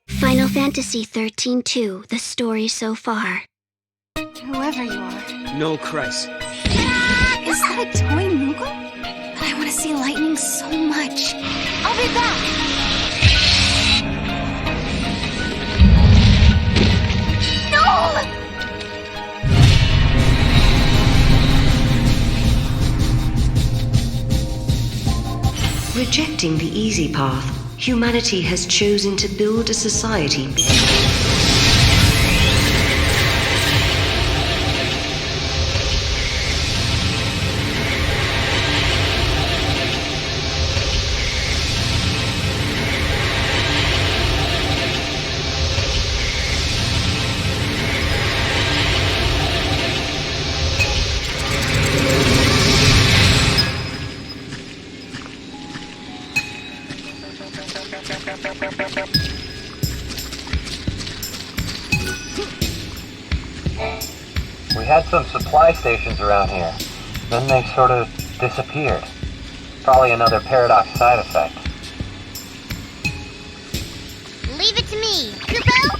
Final Fantasy XIII-2, the story so far. Whoever you are. No, Christ. Is that a toy Moogle? I want to see lightning so much. I'll be back! No! Rejecting the easy path, humanity has chosen to build a society. We had some supply stations around here. Then they sort of disappeared. Probably another paradox side effect. Leave it to me, Kupo!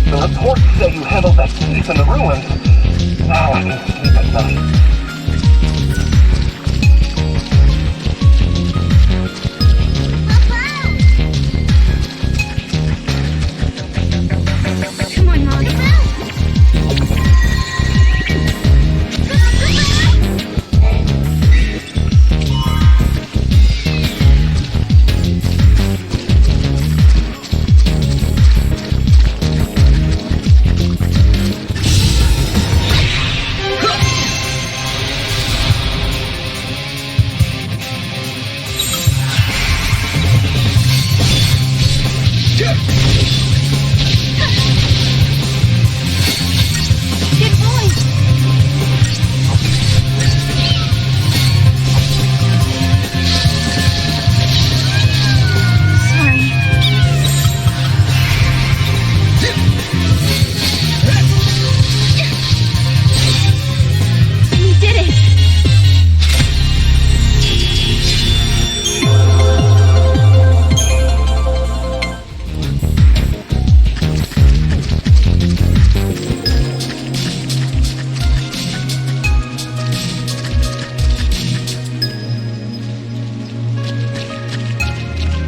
The reports say you handled that thief in the ruins. Now I can sleep at night. Come on, Molly.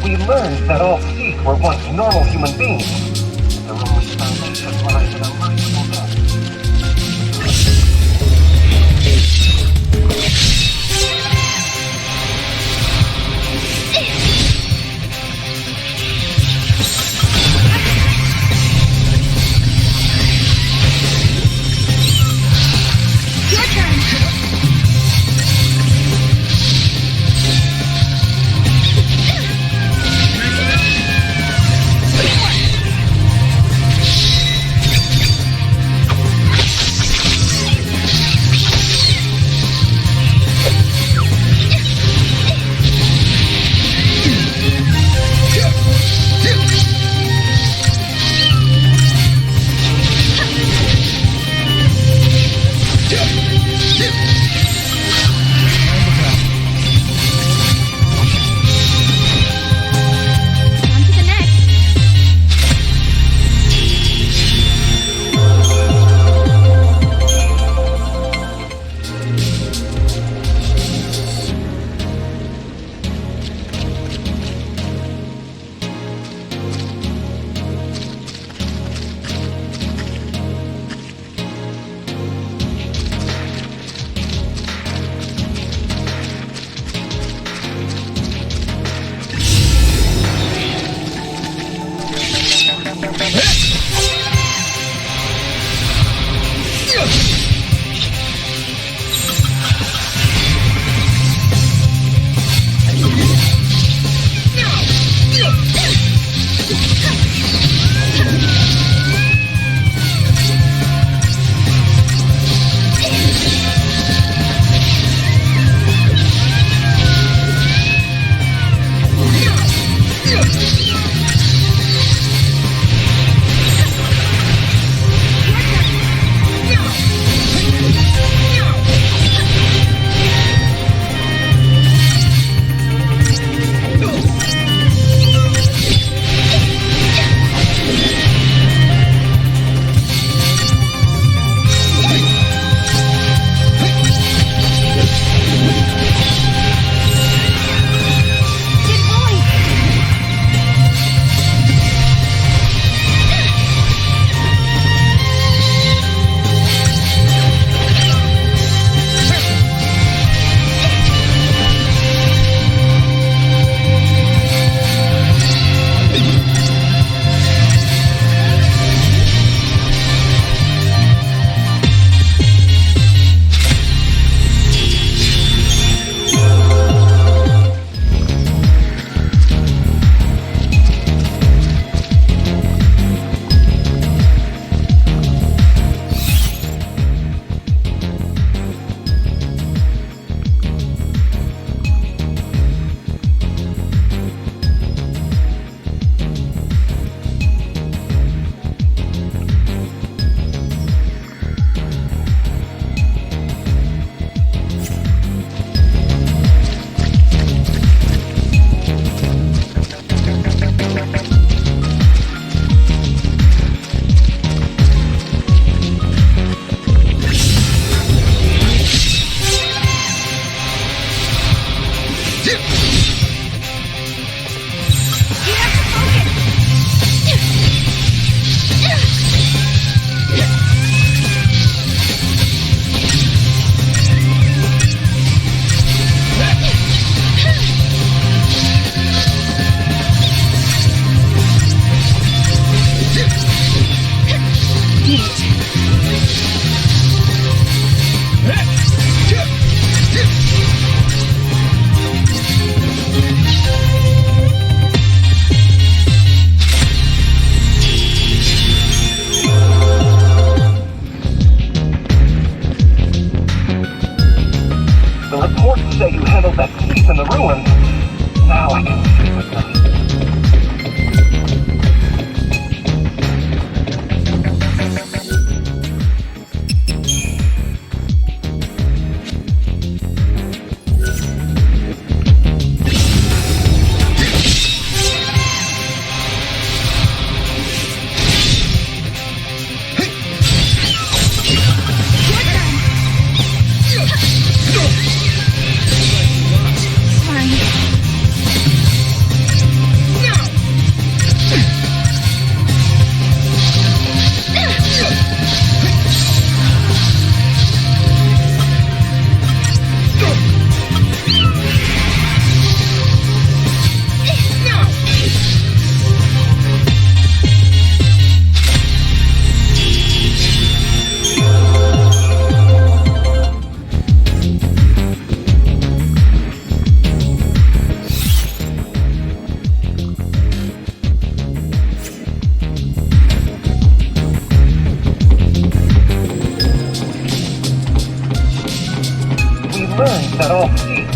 We learned that all Seek were once normal human beings. The ruins foundation lies in a merciful death. Your turn!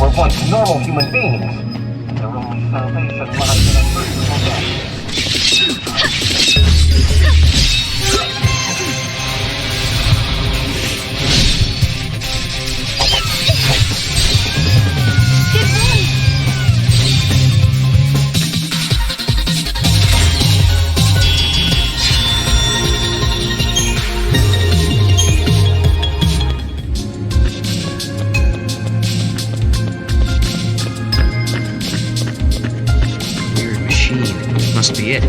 were once normal human beings. Their only salvation lies in a merciful death. Weird machine. Must be it.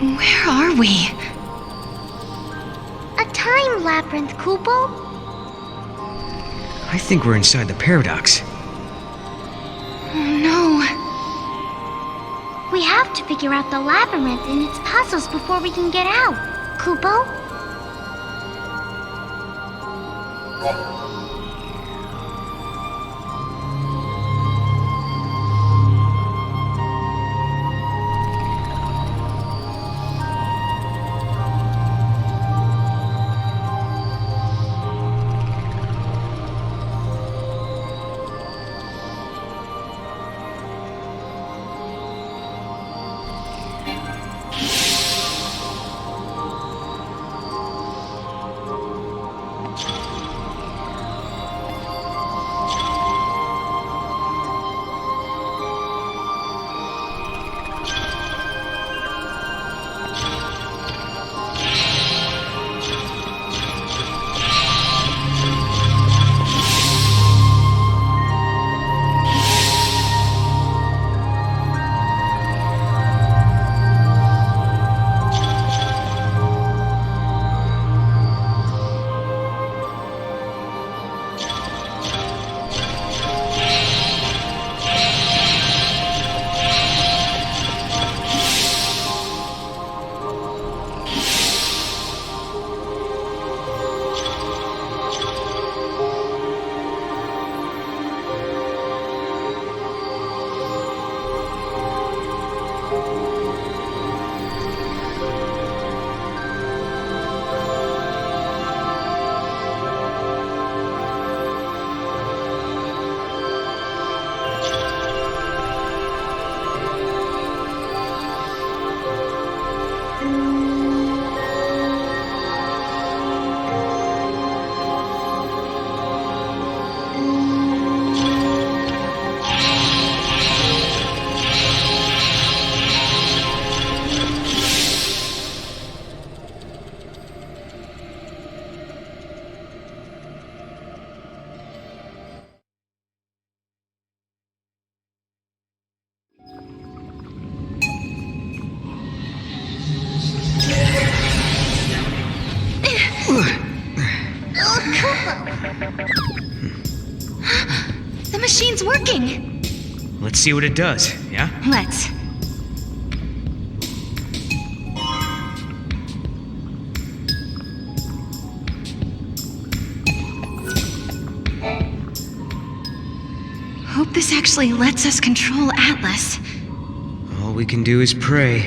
Where are we? A time labyrinth, Kupo. I think we're inside the paradox. Oh no. We have to figure out the labyrinth and its puzzles before we can get out. Kupo? The machine's working! Let's see what it does, yeah? Let's. Hope this actually lets us control Atlas. All we can do is pray.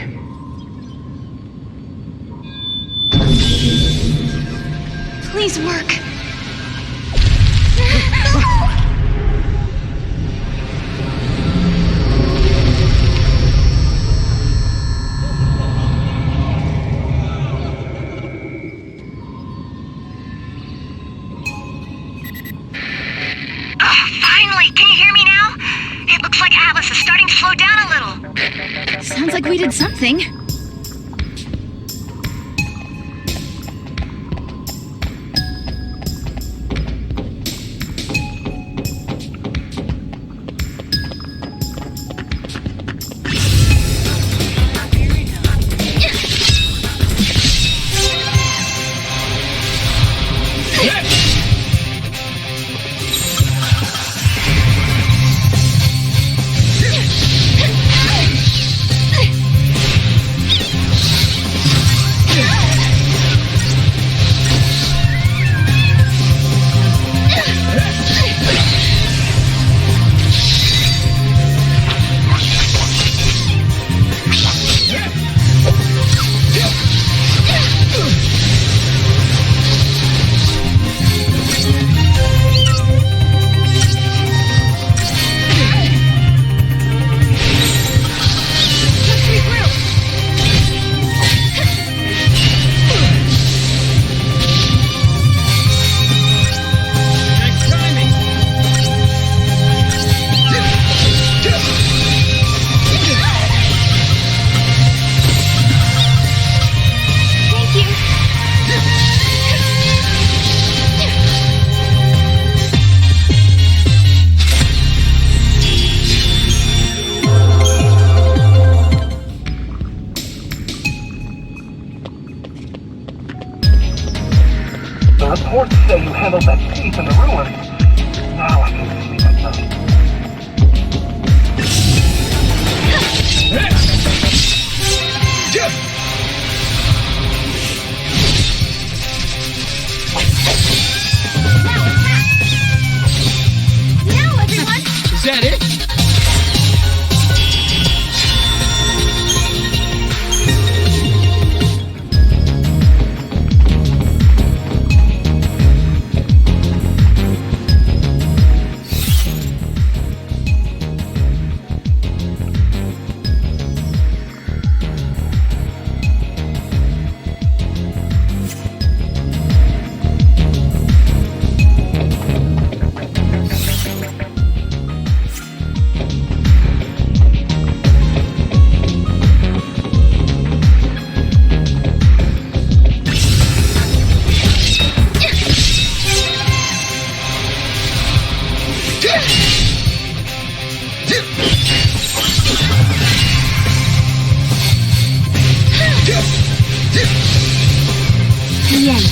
Please work. Finally! Can you hear me now? It looks like Atlas is starting to slow down a little. Sounds like we did something. reports say you handled that thief in the ruins. Now I can sleep at night. Now, everyone! Is that it? The end.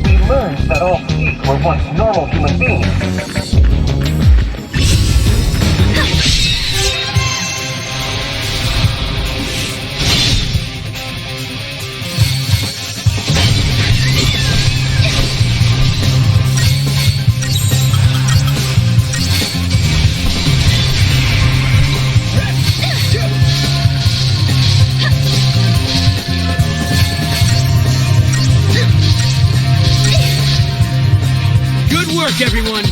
We learned that all thief were once normal human beings. Good work, everyone!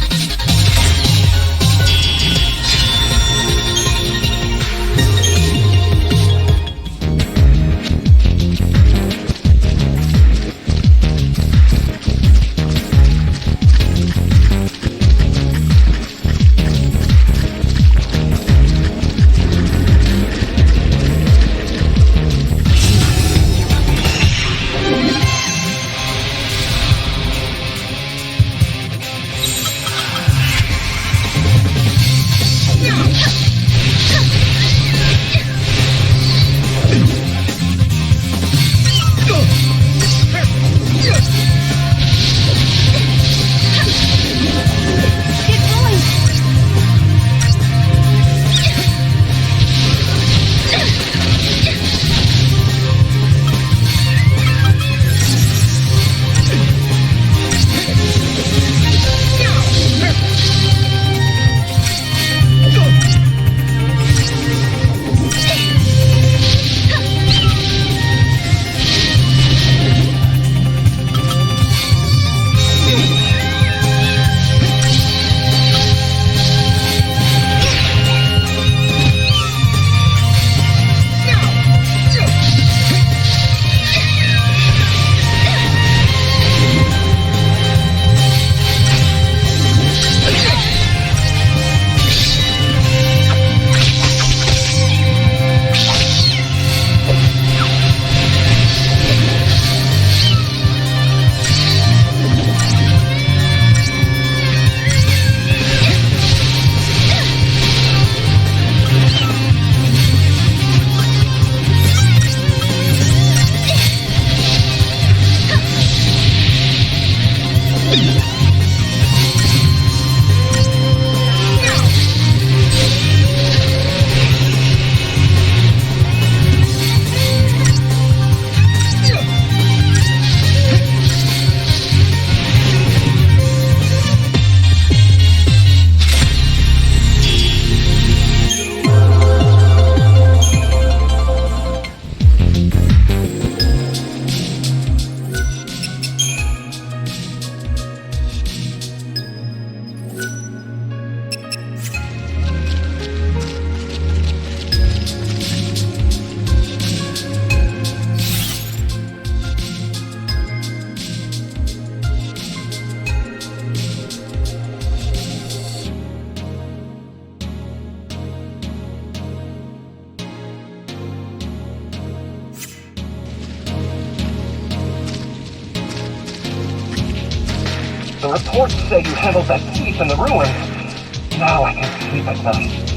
reports say you handled that thief in the ruins. Now I can sleep at night.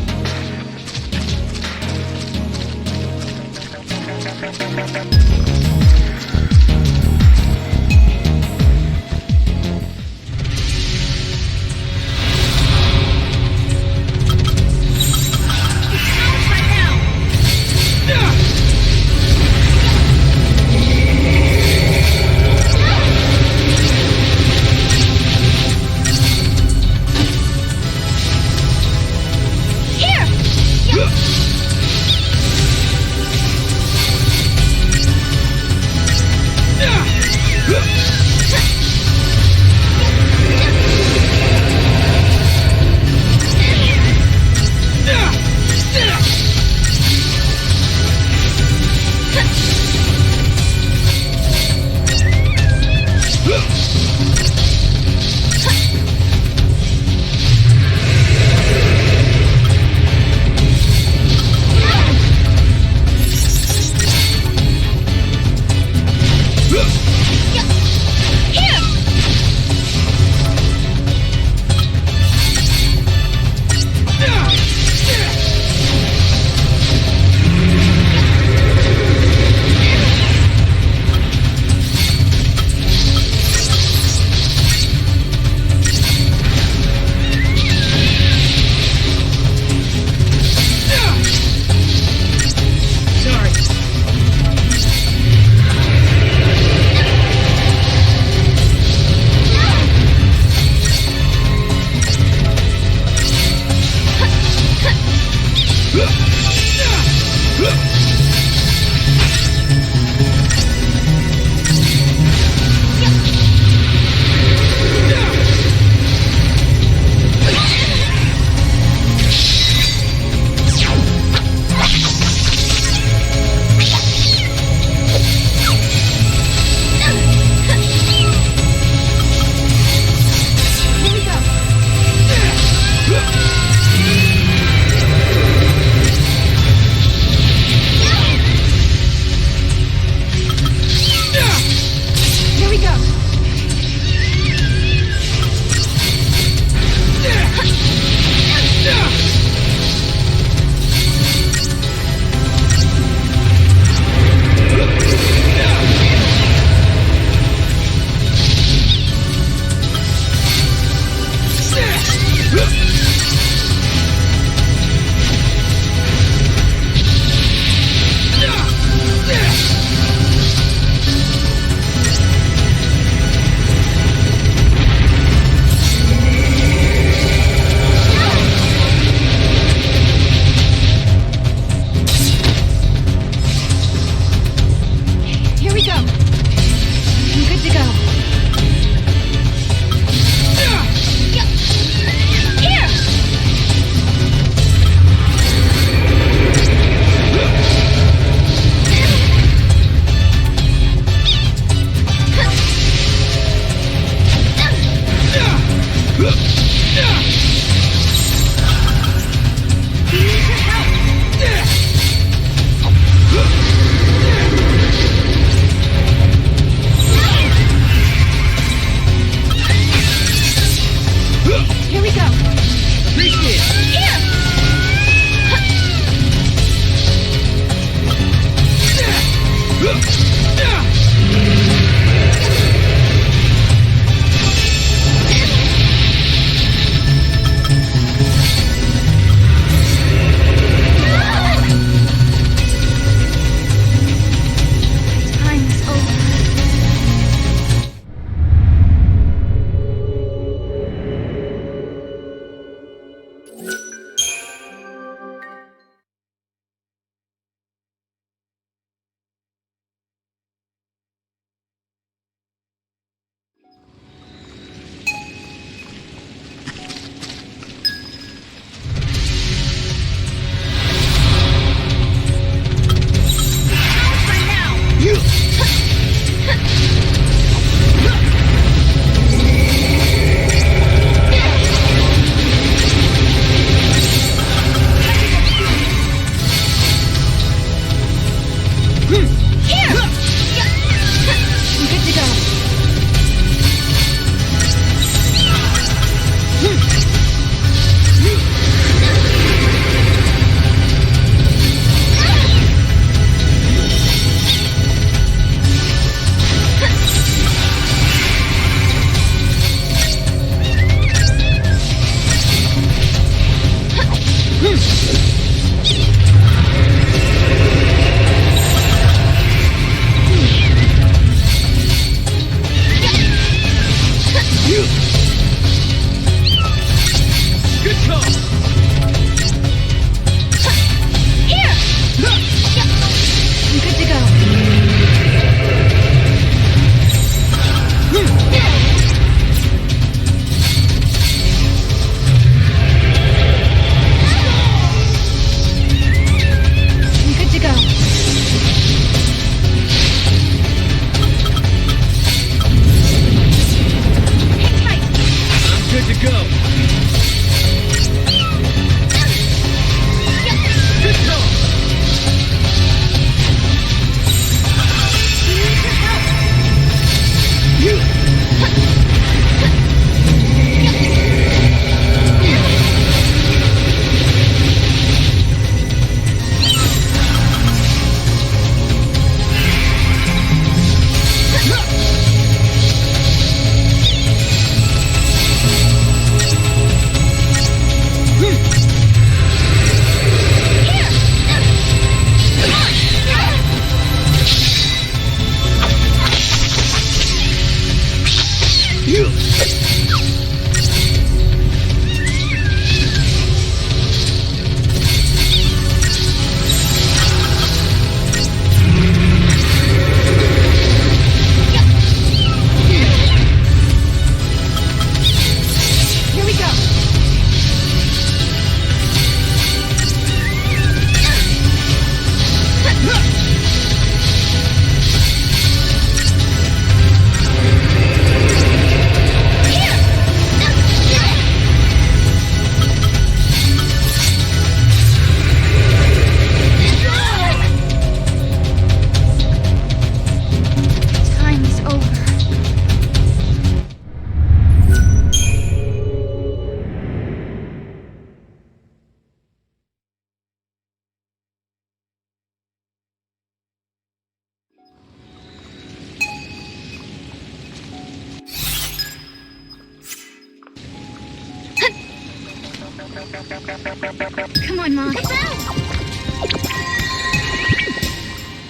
Come on, Mom. It's out!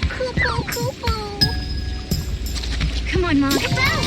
Cuckoo, cuckoo. Come on, Mom. It's out!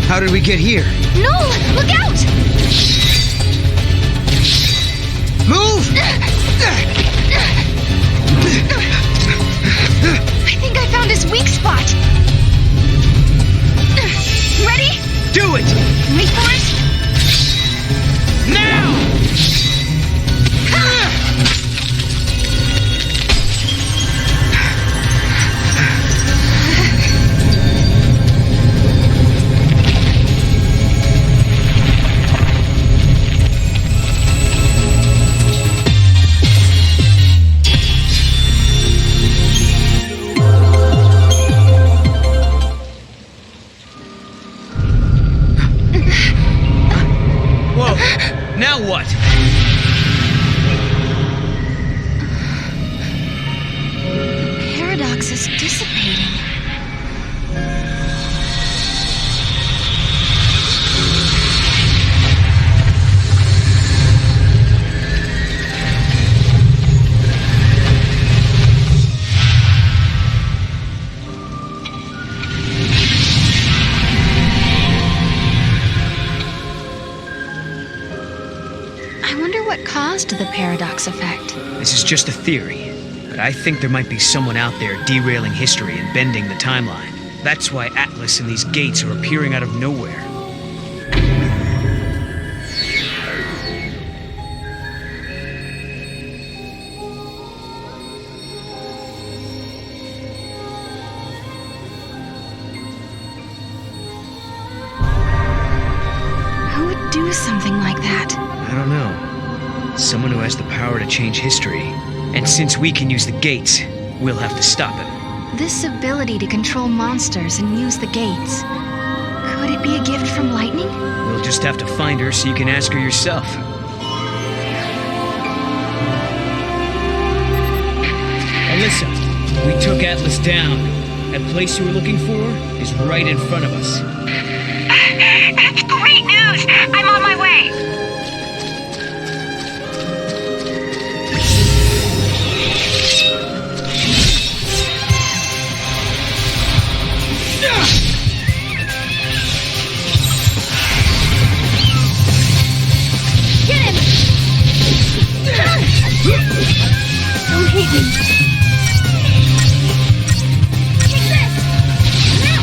How did we get here? No! Look out! Move! I think I found his weak spot. Ready? Do it! Wait for it. Now! Now what? Paradox is dissipating. What caused the paradox effect? This is just a theory, but I think there might be someone out there derailing history and bending the timeline. That's why Atlas and these gates are appearing out of nowhere. Who would do something like that? I don't know. Someone who has the power to change history. And since we can use the gates, we'll have to stop him. This ability to control monsters and use the gates. Could it be a gift from lightning? We'll just have to find her so you can ask her yourself. Alyssa, we took Atlas down. That place you were looking for is right in front of us. That's great news! I'm on my way! Get him! Don't hate me. Take this! Now!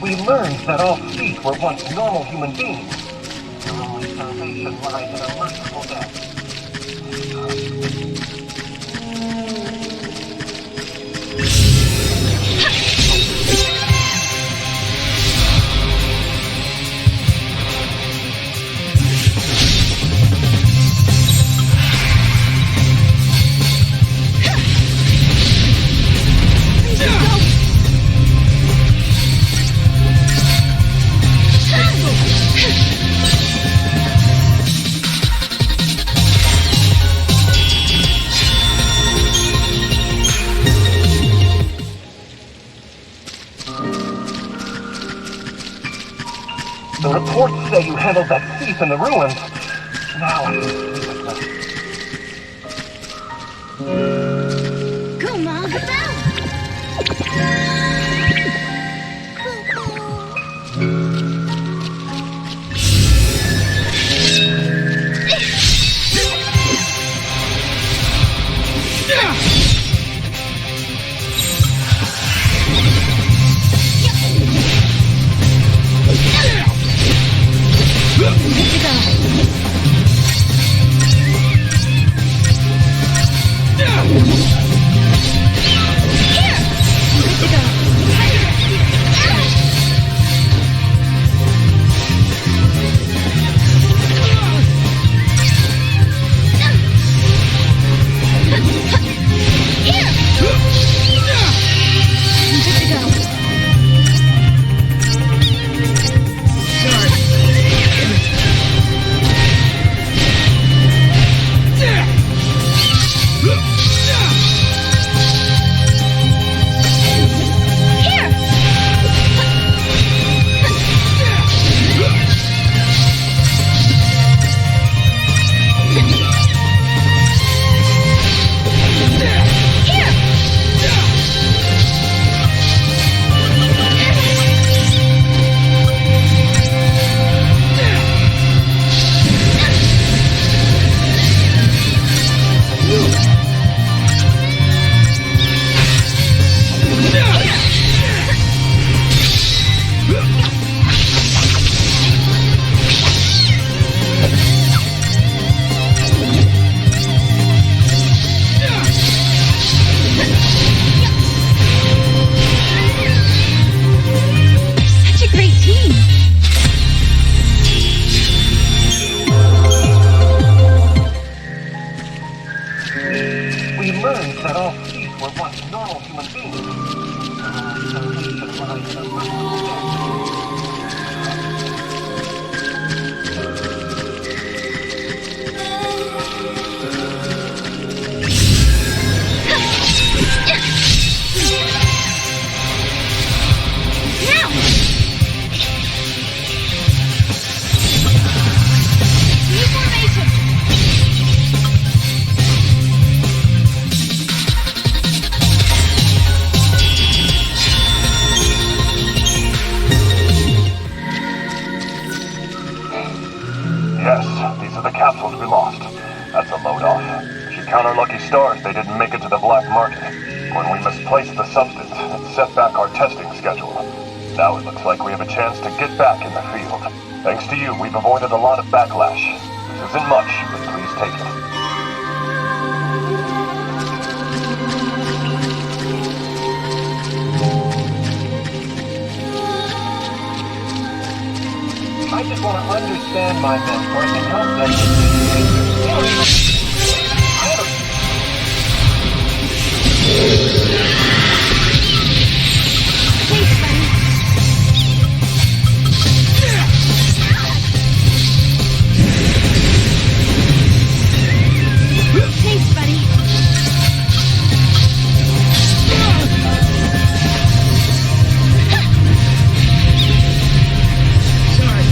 We learned that all thief were once normal human beings. Their only salvation salvation lies in a merciful death. The reports say you handled that thief in the ruins. Now I can sleep at night. Come on, We learned that all thieves were once normal human beings. Salvation lies in a merciful death. Yes, these are the capsules we lost. That's a load off. If you count our lucky stars, they didn't make it to the black market. When we misplaced the substance, it set back our testing schedule. Now it looks like we have a chance to get back in the field. Thanks to you, we've avoided a lot of backlash. This isn't much, but please take it. I just want to understand my men so I can help them. Thanks, buddy. Sorry.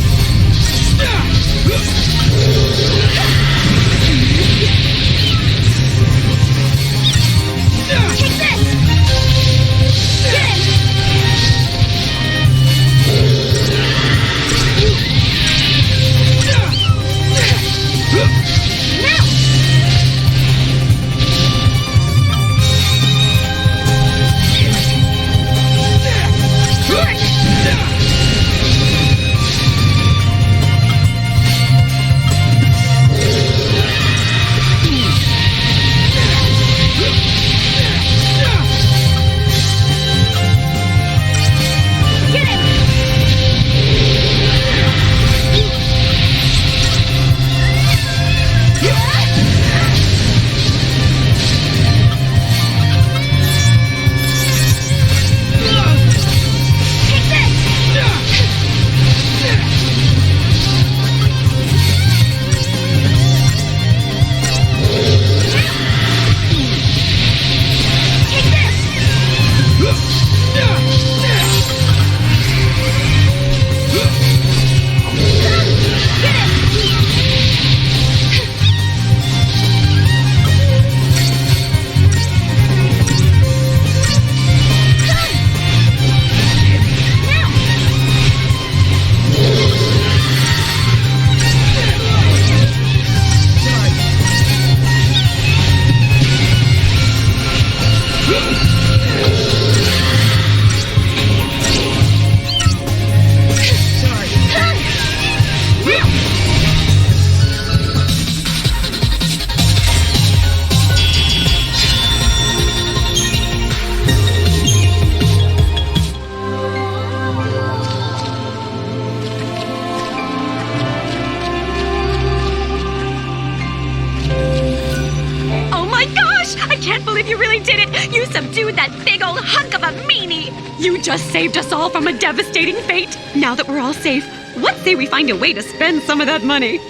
can't believe you really did it! You subdued that big old hunk of a meanie! You just saved us all from a devastating fate! Now that we're all safe, what say we find a way to spend some of that money?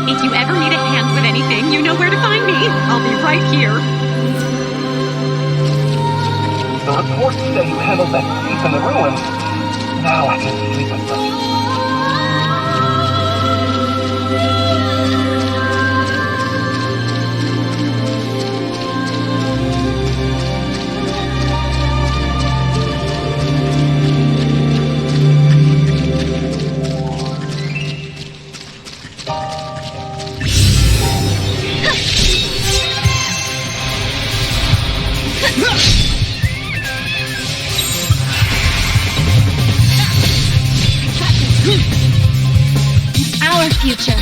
If you ever need a hand with anything, you know where to find me. I'll be right here. The reports say you handled that thief in the ruins. Now I can sleep at night. Our future.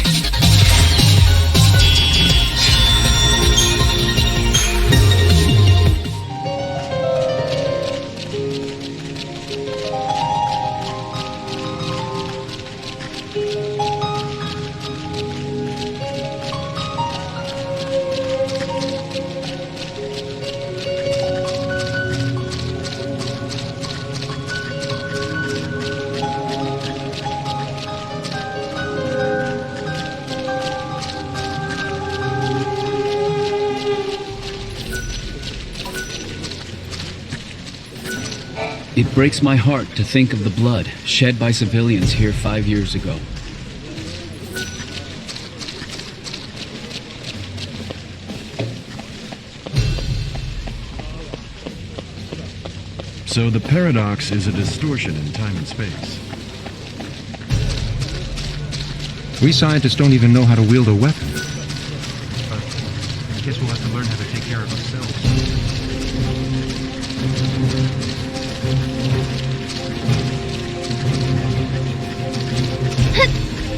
It breaks my heart to think of the blood shed by civilians here 5 years ago. So the paradox is a distortion in time and space. We scientists don't even know how to wield a weapon. But I guess we'll have to learn how to take care of ourselves.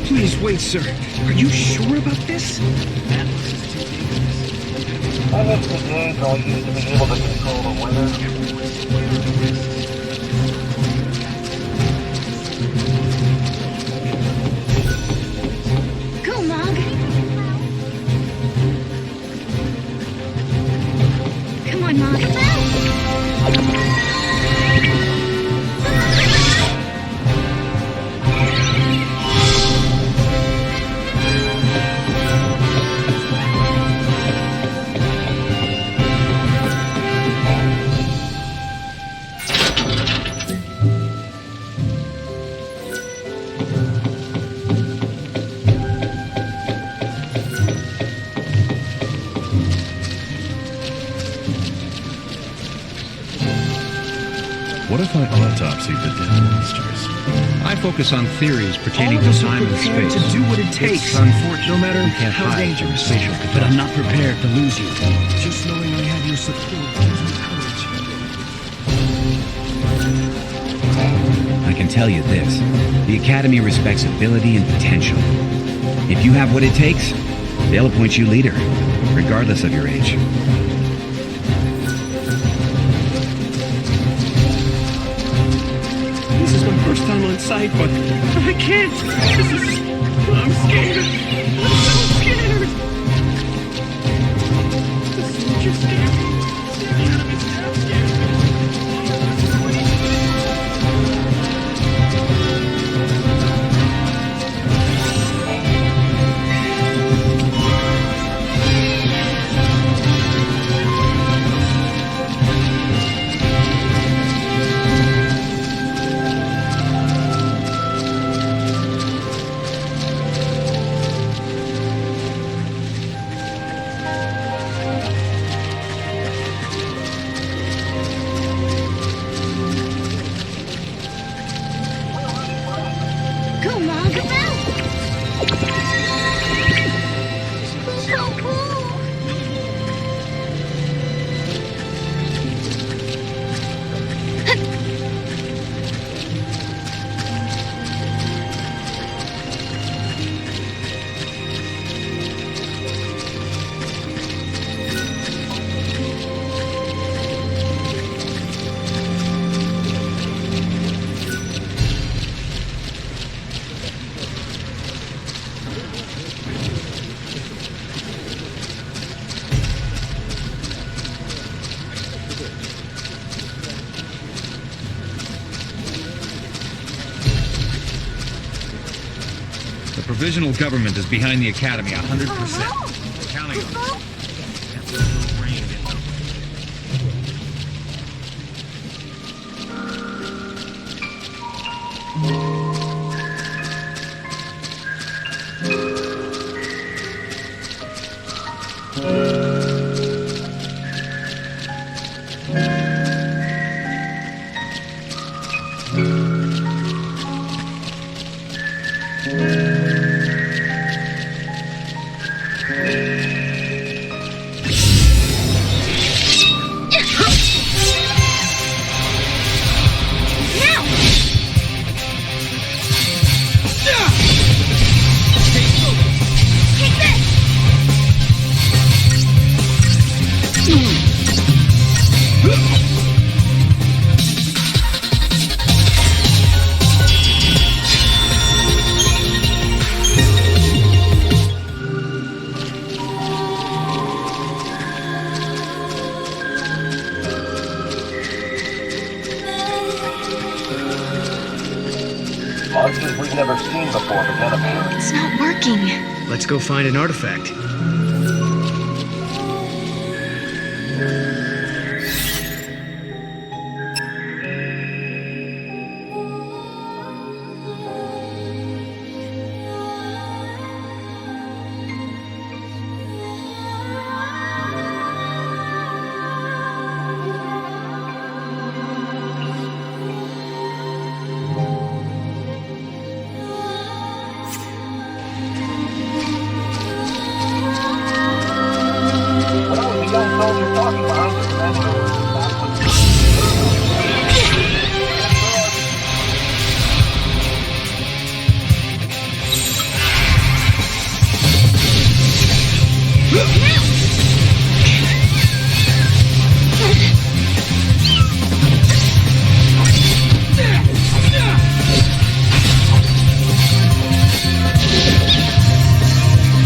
Please wait, sir. Are you sure about this? I miss the days when we used to be able to control the weather. Go, Mog. Come on, Mog. What if I autopsied the dead monsters? I focus on theories pertaining to time and space. To do what it takes. It's unfortunate. No matter how dangerous spatial but I'm not prepared to lose you. Just knowing I have your support gives me courage. I can tell you this. The Academy respects ability and potential. If you have what it takes, they'll appoint you leader, regardless of your age. This is my first time on site, but I can't. I'm scared. I'm so scared. The soldier's scared. The enemy's damn scared. provisional government is behind the Academy 100%. Counting on it. Monsters we've never seen before began appearing. It's not working. Let's go find an artifact.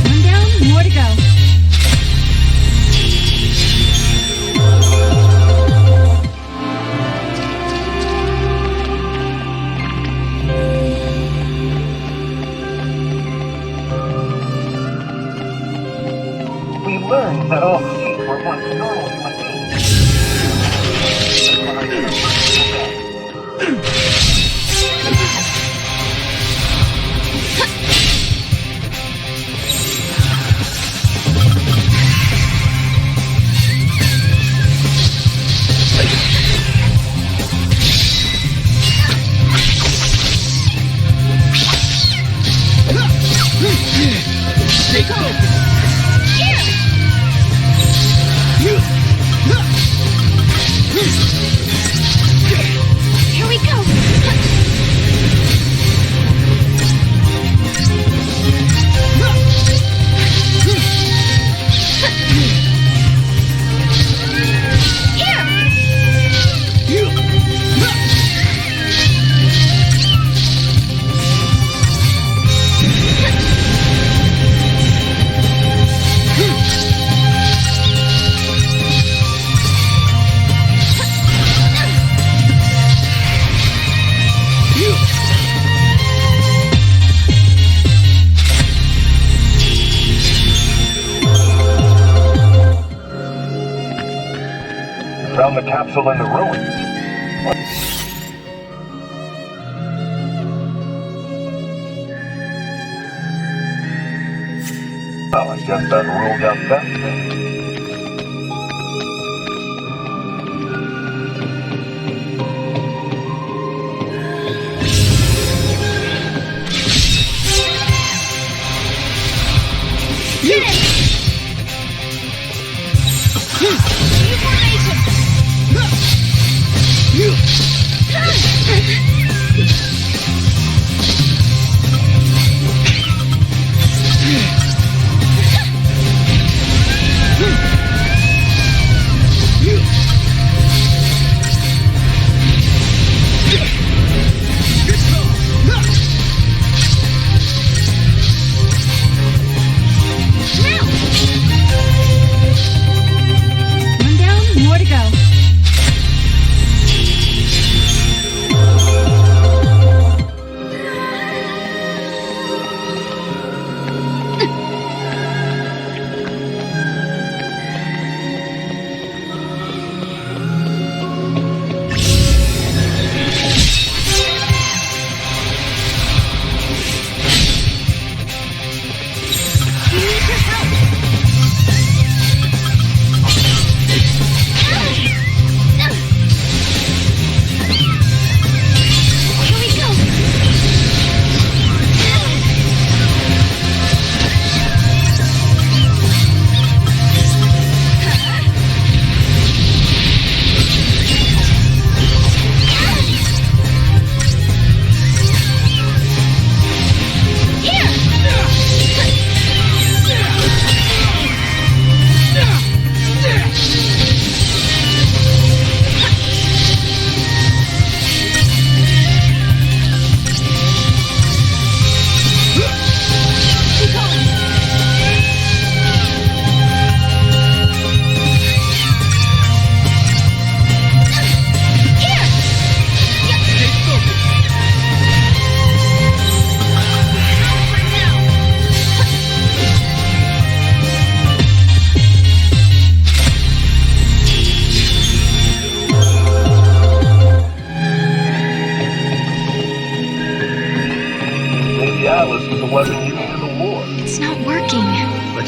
One down, more to go. We learned that all sheep were once normal human beings. Stay focused. Here we go. Found the capsule in the ruins. Well, I guess that ruled out that thing.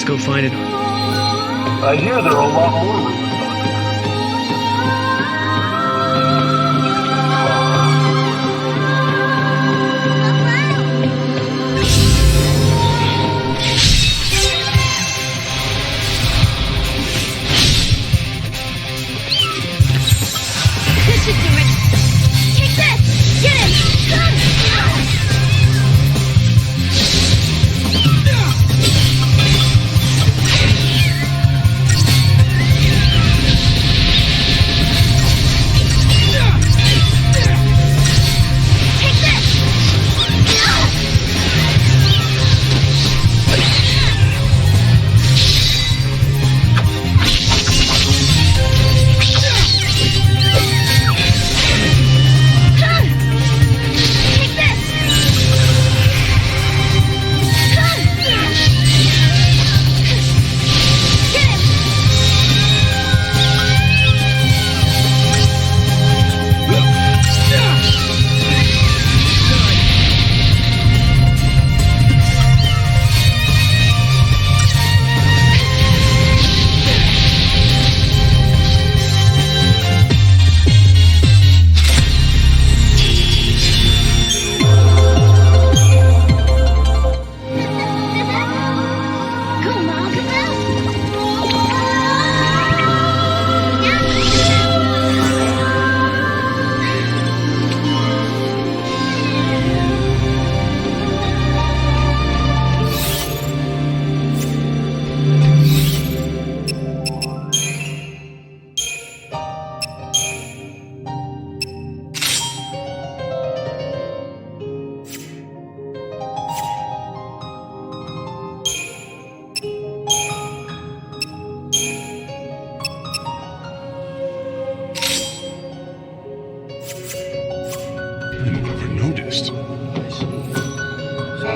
Let's go find it. I hear there are a lot more ruins out there. This should do it. Take this! Get him!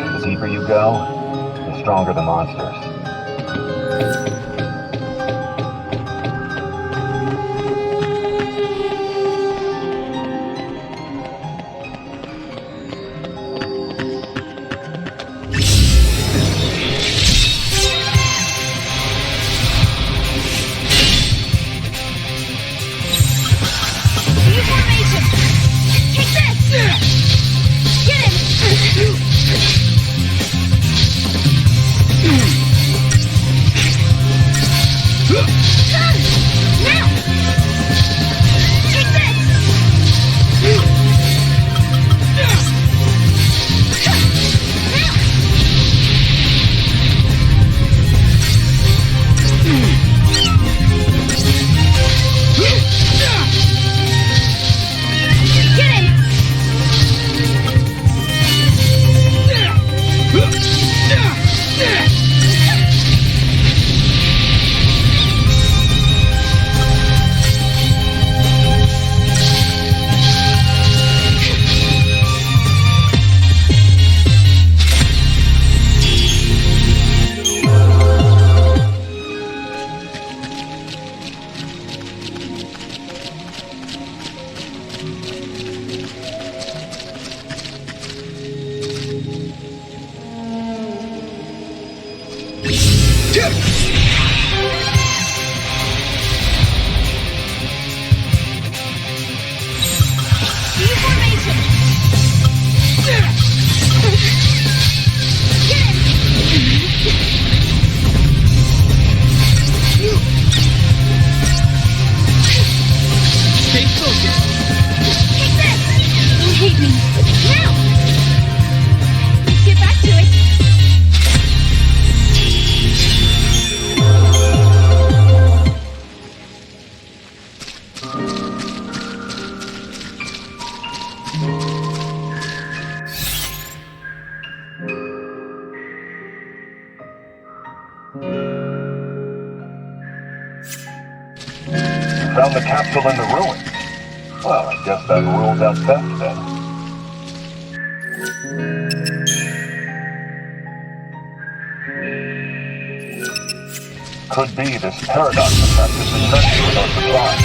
The deeper you go, the stronger the monsters. Found the capsule in the ruins. Well, I guess that rules out theft then. Could be this paradox effect is the message with our supplies.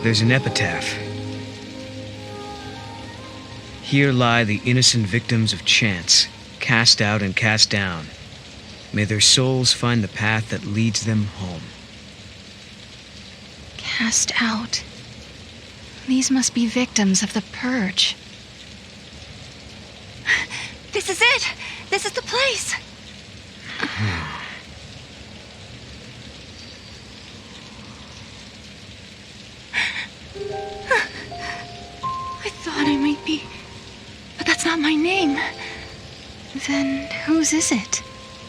There's an epitaph. Here lie the innocent victims of chance, cast out and cast down. May their souls find the path that leads them home. Cast out. These must be victims of the purge. This is it! This is the place! I thought I might be... But that's not my name. Then whose is it?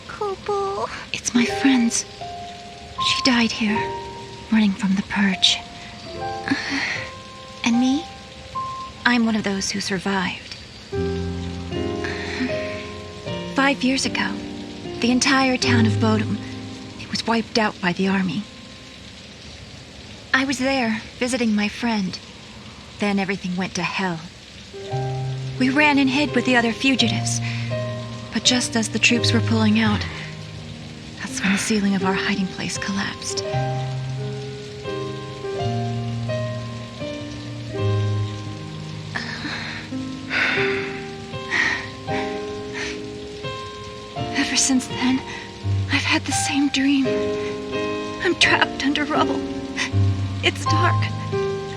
Kupo. It's my friend's. She died here, running from the purge. And me? I'm one of those who survived. 5 years ago, the entire town of Bodum, it was wiped out by the army. I was there, visiting my friend. Then everything went to hell. We ran and hid with the other fugitives. But just as the troops were pulling out, that's when the ceiling of our hiding place collapsed. Ever since then, I've had the same dream. I'm trapped under rubble. It's dark.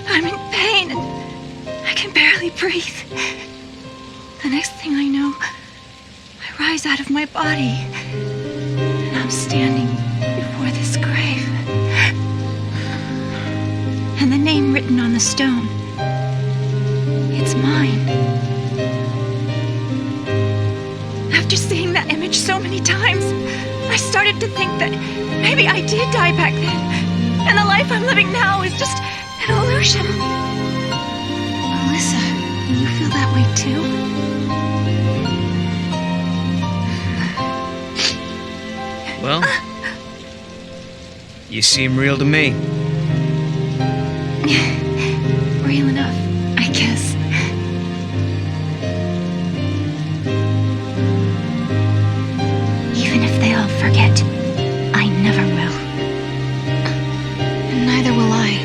I'm in pain and I can barely breathe. The next thing I know, I rise out of my body and I'm standing before this grave. And the name written on the stone, it's mine. After seeing that image so many times, I started to think that maybe I did die back then, and the life I'm living now is just an illusion. Alyssa, you feel that way too? Well, you seem real to me. Real enough, I guess. Even if they all forget, I never will. And neither will I.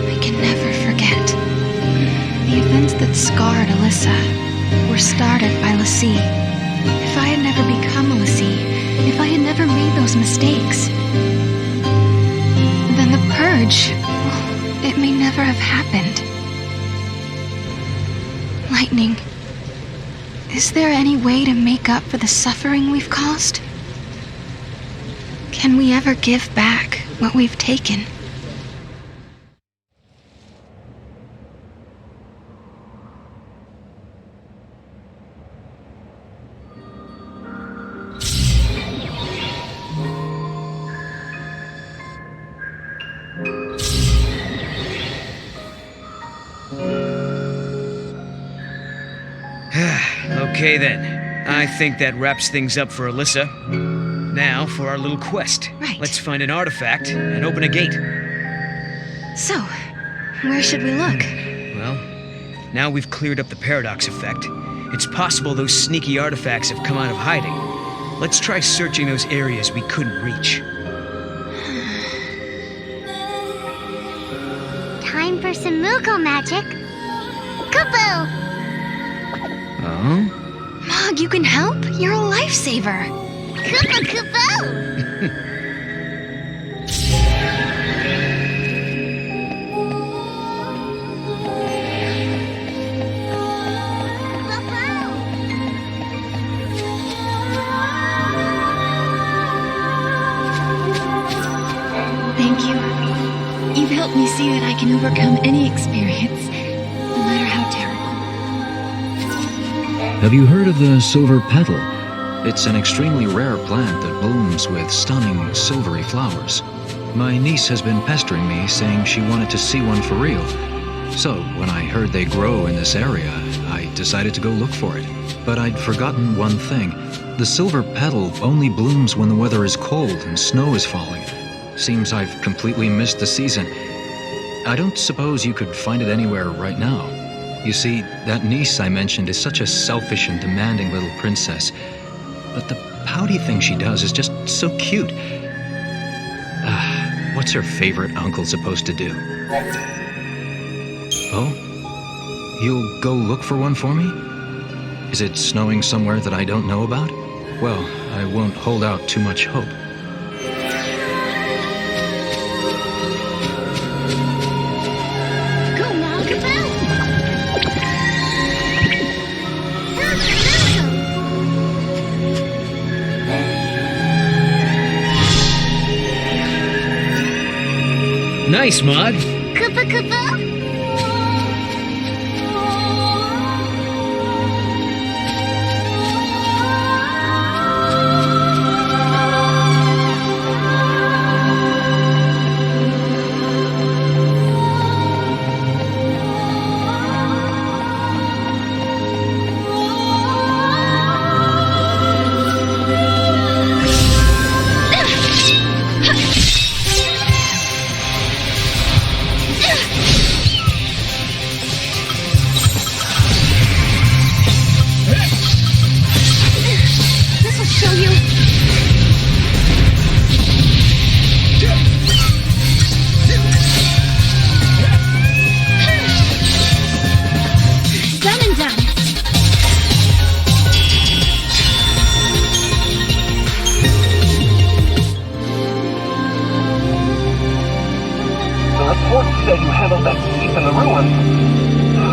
I can never forget. The events that scarred Alyssa were started by Lassie. If I had never become a Lassie, if I had never made those mistakes, then the purge, it may never have happened. Lightning, is there any way to make up for the suffering we've caused? Can we ever give back what we've taken? Okay then. I think that wraps things up for Alyssa. Now for our little quest. Right. Let's find an artifact and open a gate. So, where should we look? Well, now we've cleared up the paradox effect. It's possible those sneaky artifacts have come out of hiding. Let's try searching those areas we couldn't reach. Time for some Moogle magic. Kupo! Oh? Mog, you can help? You're a lifesaver. Kupo Kupo! Thank you. You've helped me see that I can overcome any experience, no matter how terrible. Have you heard of the silver petal? It's an extremely rare plant that blooms with stunning silvery flowers. My niece has been pestering me, saying she wanted to see one for real. So, when I heard they grow in this area, I decided to go look for it. But I'd forgotten one thing. The silver petal only blooms when the weather is cold and snow is falling. Seems I've completely missed the season. I don't suppose you could find it anywhere right now. You see, that niece I mentioned is such a selfish and demanding little princess. But the pouty thing she does is just so cute. What What's her favorite uncle supposed to do? Oh? You'll go look for one for me? Is it snowing somewhere that I don't know about? Well, I won't hold out too much hope. Go, Mom, go! Nice, Maud. Koopa Koopa?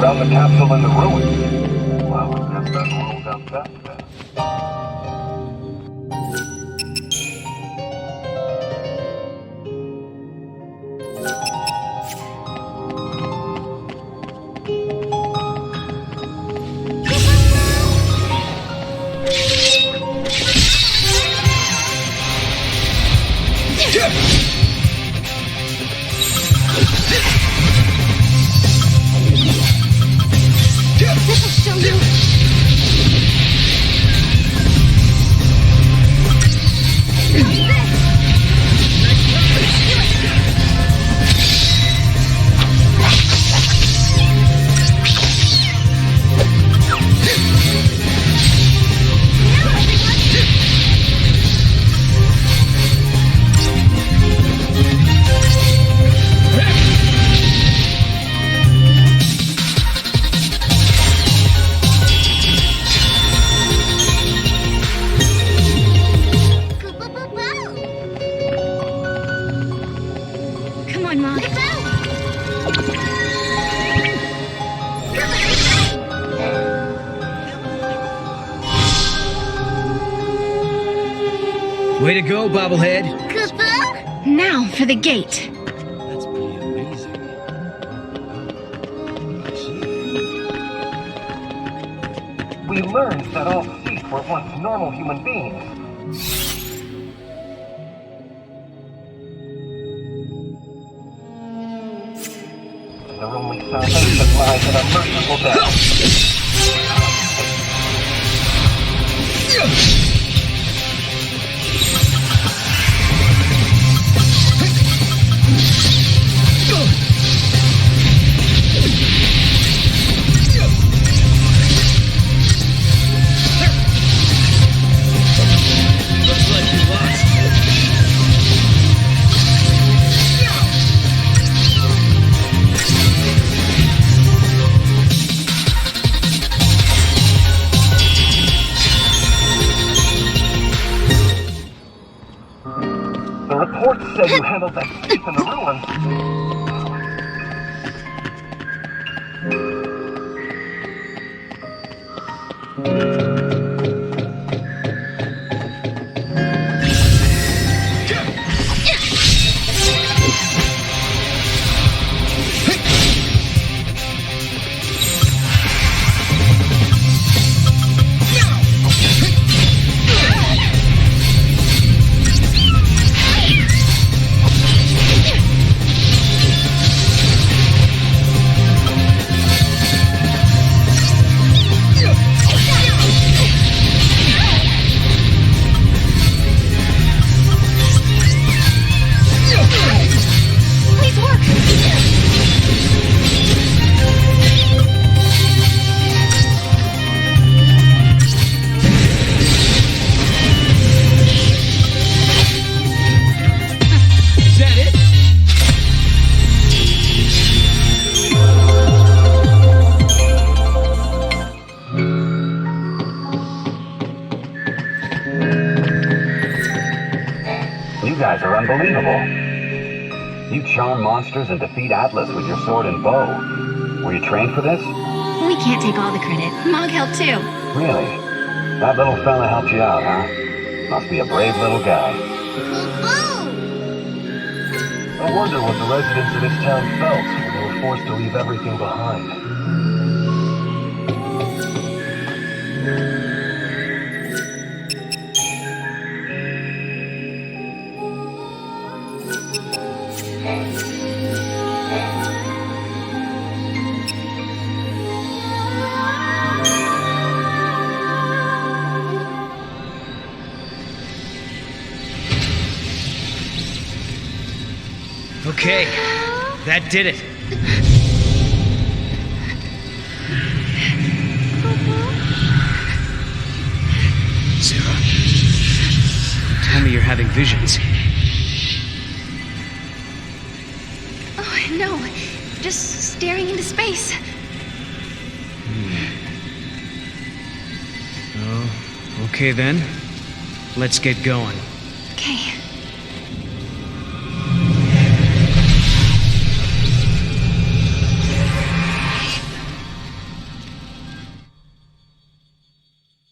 Found the capsule in the ruins. Well, I guess that rules out that then. Way to go, bobblehead. Koopa? Now for the gate. That's pretty amazing. We learned that all thief were once normal human beings. Their only salvation lies in a merciful death. The reports said you handled that thief in the ruins. You guys are unbelievable. You charm monsters and defeat Atlas with your sword and bow. Were you trained for this? We can't take all the credit. Mog helped too. Really? That little fella helped you out, huh? Must be a brave little guy. I wonder what the residents of this town felt when they were forced to leave everything behind. Okay, that did it. Sarah, tell me you're having visions. Oh, no. Just staring into space. Oh, okay then. Let's get going. Okay.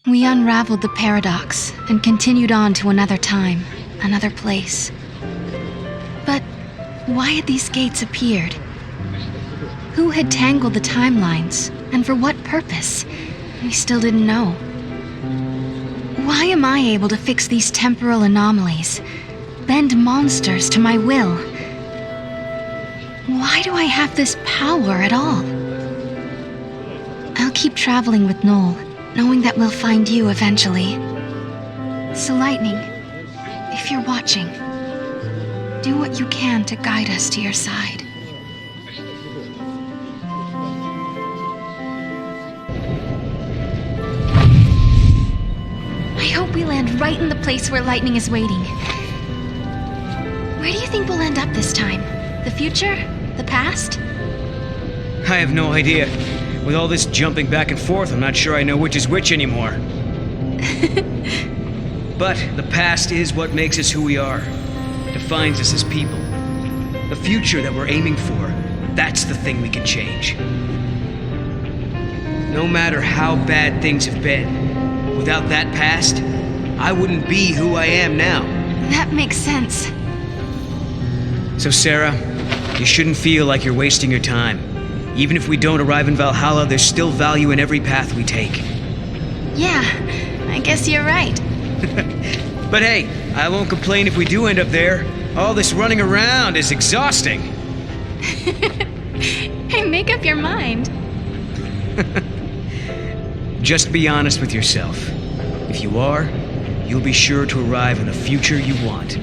We unraveled the paradox and continued on to another time, another place. But why had these gates appeared? Who had tangled the timelines, and for what purpose? We still didn't know. Why am I able to fix these temporal anomalies, bend monsters to my will? Why do I have this power at all? I'll keep traveling with Noel, knowing that we'll find you eventually. So Lightning, if you're watching, do what you can to guide us to your side. I hope we land right in the place where Lightning is waiting. Where do you think we'll end up this time? The future? The past? I have no idea. With all this jumping back and forth, I'm not sure I know which is which anymore. But the past is what makes us who we are. Defines us as people. The future that we're aiming for, that's the thing we can change. No matter how bad things have been, without that past, I wouldn't be who I am now. That makes sense. So Sarah, you shouldn't feel like you're wasting your time. Even if we don't arrive in Valhalla, there's still value in every path we take. Yeah, I guess you're right. But hey, I won't complain if we do end up there. All this running around is exhausting. Hey, make up your mind. Just be honest with yourself. If you are, you'll be sure to arrive in the future you want.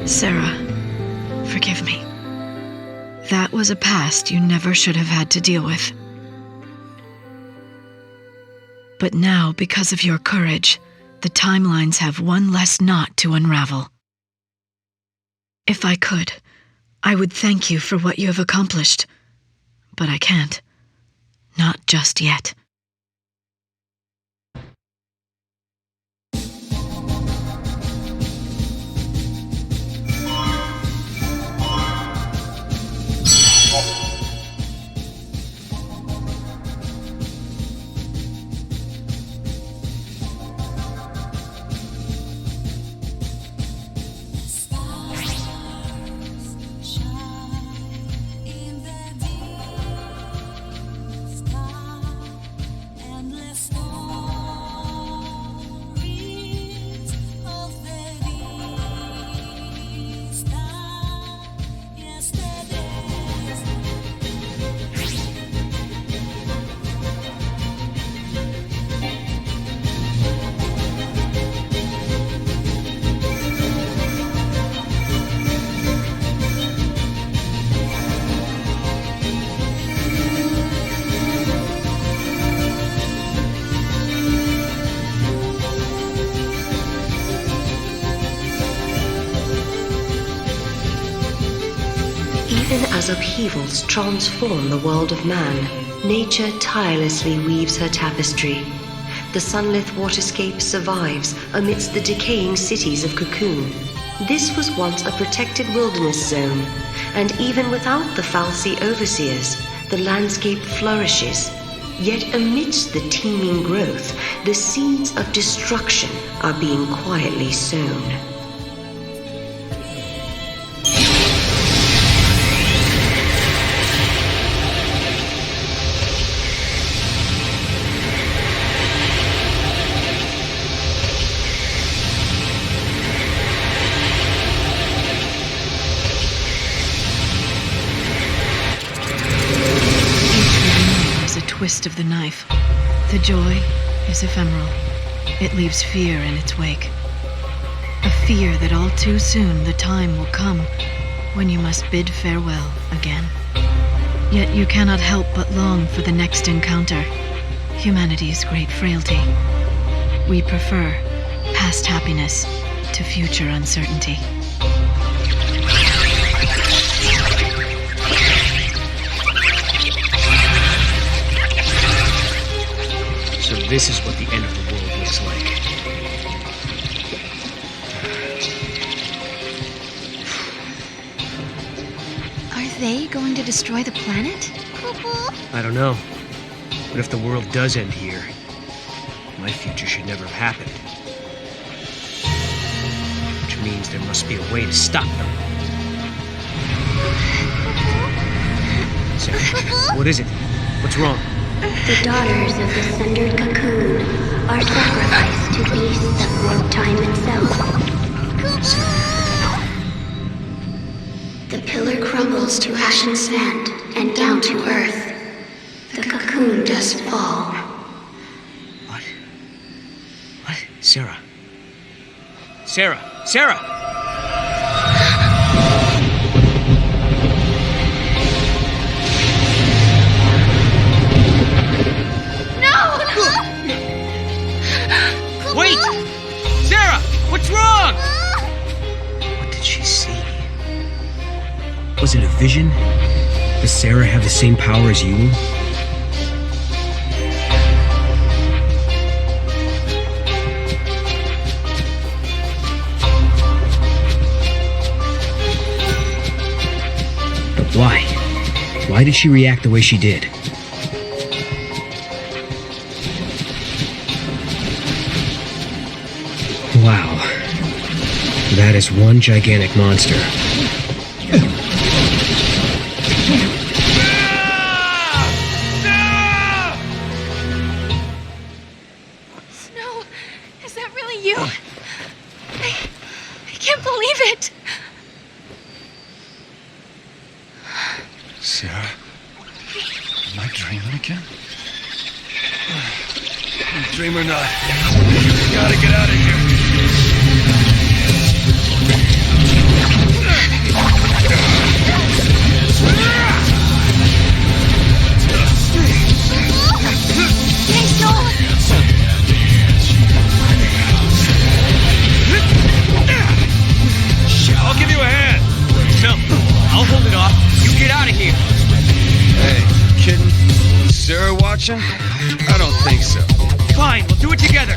Sarah, forgive me. That was a past you never should have had to deal with. But now, because of your courage, the timelines have one less knot to unravel. If I could, I would thank you for what you have accomplished. But I can't. Not just yet. Even as upheavals transform the world of man, nature tirelessly weaves her tapestry. The sunlit waterscape survives amidst the decaying cities of Cocoon. This was once a protected wilderness zone, and even without the Falsi overseers, the landscape flourishes. Yet amidst the teeming growth, the seeds of destruction are being quietly sown. Twist of the knife. The joy is ephemeral. It leaves fear in its wake. A fear that all too soon the time will come when you must bid farewell again. Yet you cannot help but long for the next encounter. Humanity's great frailty. We prefer past happiness to future uncertainty. So this is what the end of the world looks like. Are they going to destroy the planet? I don't know. But if the world does end here, my future should never have happened. Which means there must be a way to stop them. Sarah, what is it? What's wrong? The daughters of the sundered cocoon are sacrificed to beasts that broke time itself. The pillar crumbles to ash and sand and down to earth. The cocoon does fall. What? What? Sarah. Sarah! Sarah! Wait! Sarah! What's wrong? What did she see? Was it a vision? Does Sarah have the same power as you? But why? Why did she react the way she did? Wow. That is one gigantic monster. Snow, is that really you? I can't believe it. Sarah? Am I dreaming again? Dream or not, we gotta get out of here. I'll give you a hand. No, I'll hold it off. You get out of here. Hey, kidding? Is Sarah watching? I don't think so. Fine, we'll do it together.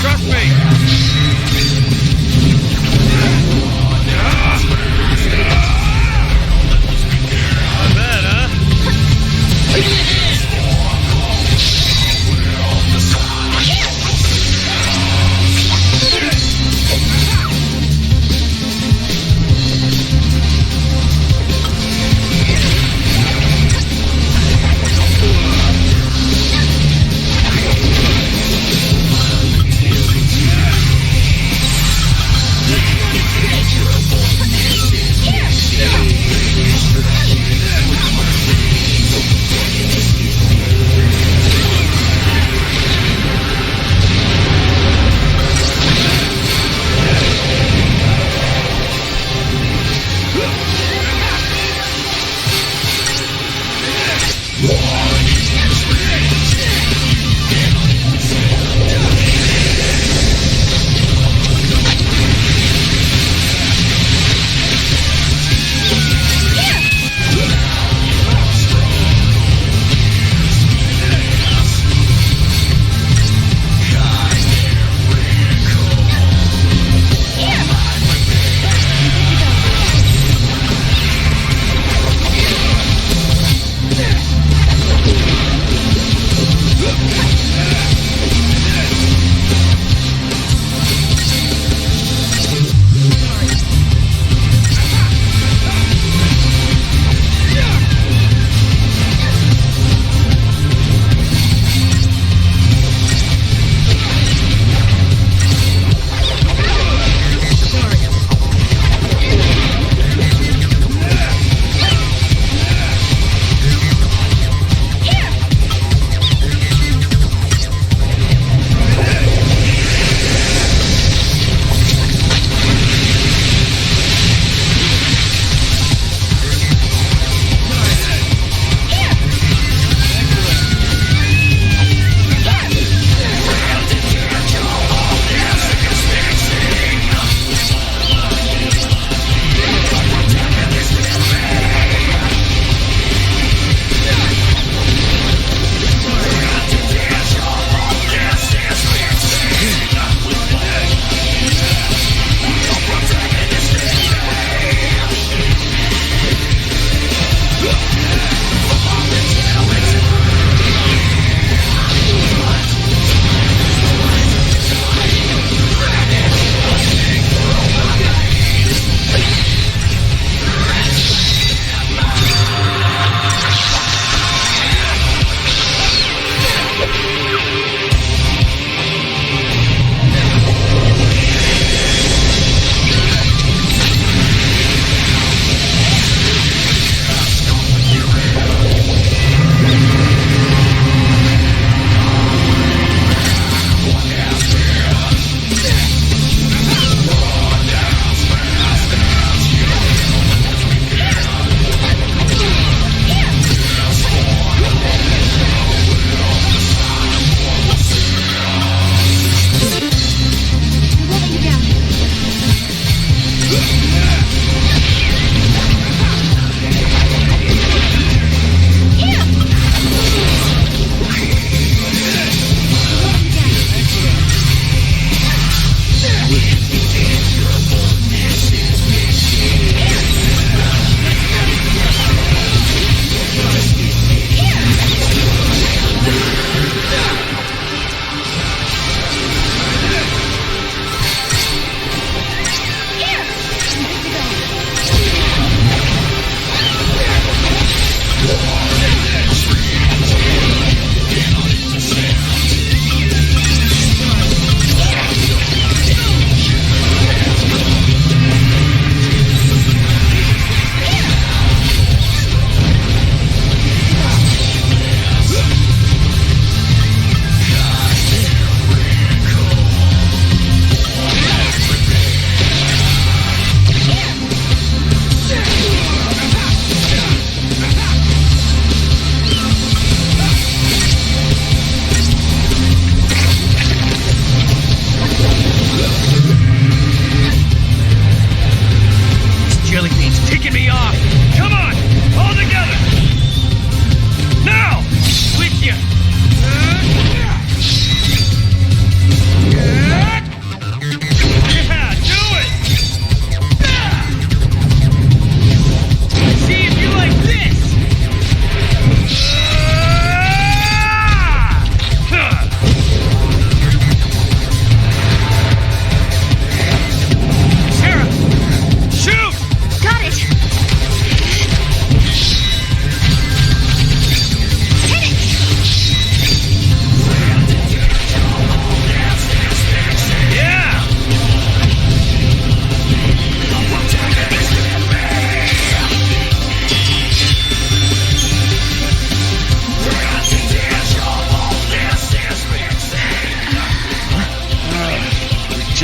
Trust me. Not bad, huh?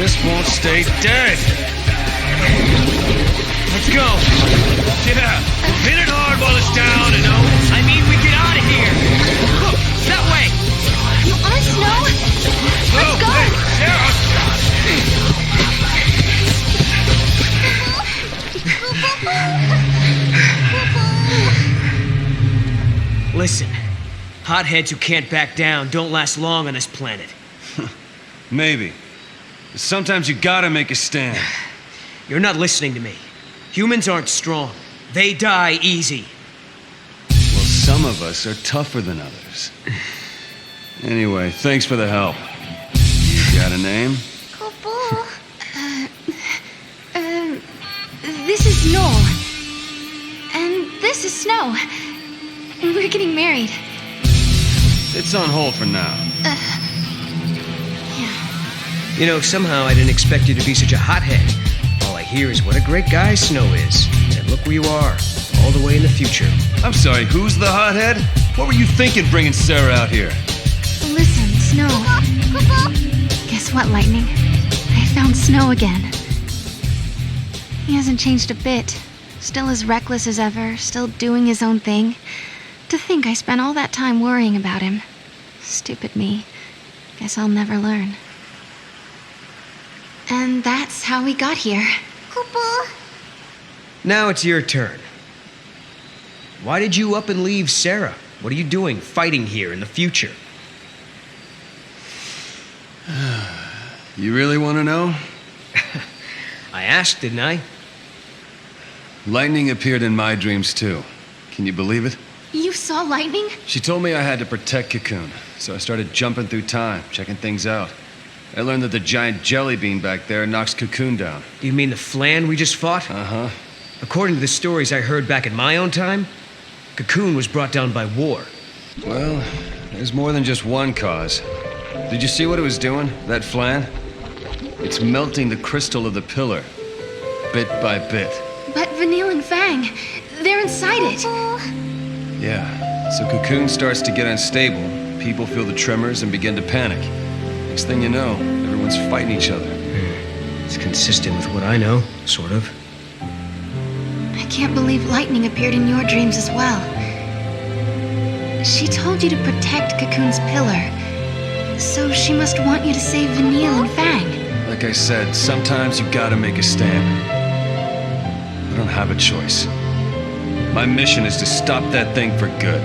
just won't stay dead. Let's go. Yeah, hit it hard while it's down and I mean, we get out of here. Look, that way. You on Snow? Let's go! Hey, Sarah! Listen, hotheads who can't back down don't last long on this planet. Maybe. Sometimes you gotta make a stand. You're not listening to me. Humans aren't strong. They die easy. Well, some of us are tougher than others. Anyway, thanks for the help. You got a name? This is Noel. And this is Snow. We're getting married. It's on hold for now. You know, somehow I didn't expect you to be such a hothead. All I hear is what a great guy Snow is. And look where you are, all the way in the future. I'm sorry, who's the hothead? What were you thinking bringing Sarah out here? Listen, Snow. Guess what, Lightning? I found Snow again. He hasn't changed a bit. Still as reckless as ever, still doing his own thing. To think I spent all that time worrying about him. Stupid me. Guess I'll never learn. And that's how we got here. Now it's your turn. Why did you up and leave Sarah? What are you doing fighting here in the future? You really want to know? I asked, didn't I? Lightning appeared in my dreams too. Can you believe it? You saw Lightning? She told me I had to protect Cocoon, so I started jumping through time, checking things out. I learned that the giant jelly bean back there knocks Cocoon down. Do you mean the flan we just fought? Uh-huh. According to the stories I heard back in my own time, Cocoon was brought down by war. Well, there's more than just one cause. Did you see what it was doing, that flan? It's melting the crystal of the pillar, bit by bit. But Vanille and Fang, they're inside it. Yeah, so Cocoon starts to get unstable, people feel the tremors and begin to panic. Next thing you know, everyone's fighting each other. It's consistent with what I know, sort of. I can't believe Lightning appeared in your dreams as well. She told you to protect Cocoon's pillar, so she must want you to save Vanille and Fang. Like I said, sometimes you gotta make a stand. I don't have a choice. My mission is to stop that thing for good.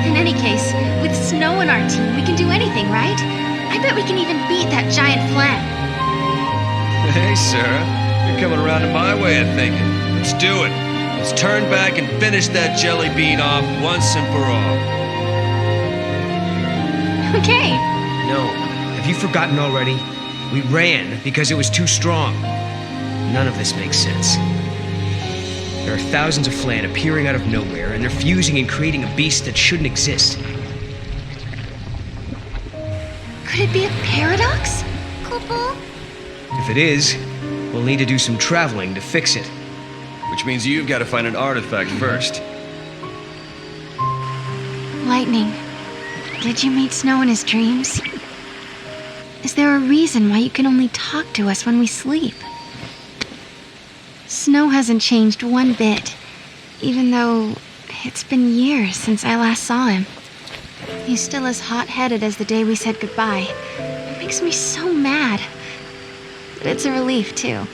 In any case, with Snow on our team, we can do anything, right? I bet we can even beat that giant flan. Hey, Sarah. You're coming around to my way of thinking. Let's do it. Let's turn back and finish that jelly bean off once and for all. Okay. No. Have you forgotten already? We ran because it was too strong. None of this makes sense. There are thousands of flan appearing out of nowhere, and they're fusing and creating a beast that shouldn't exist. Could it be a paradox? If it is, we'll need to do some traveling to fix it. Which means you've got to find an artifact first. Lightning, did you meet Snow in his dreams? Is there a reason why you can only talk to us when we sleep? Snow hasn't changed one bit, even though it's been years since I last saw him. He's still as hot-headed as the day we said goodbye. It makes me so mad. But it's a relief, too.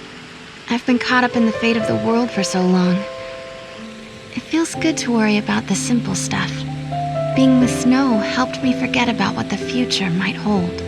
I've been caught up in the fate of the world for so long. It feels good to worry about the simple stuff. Being with Snow helped me forget about what the future might hold.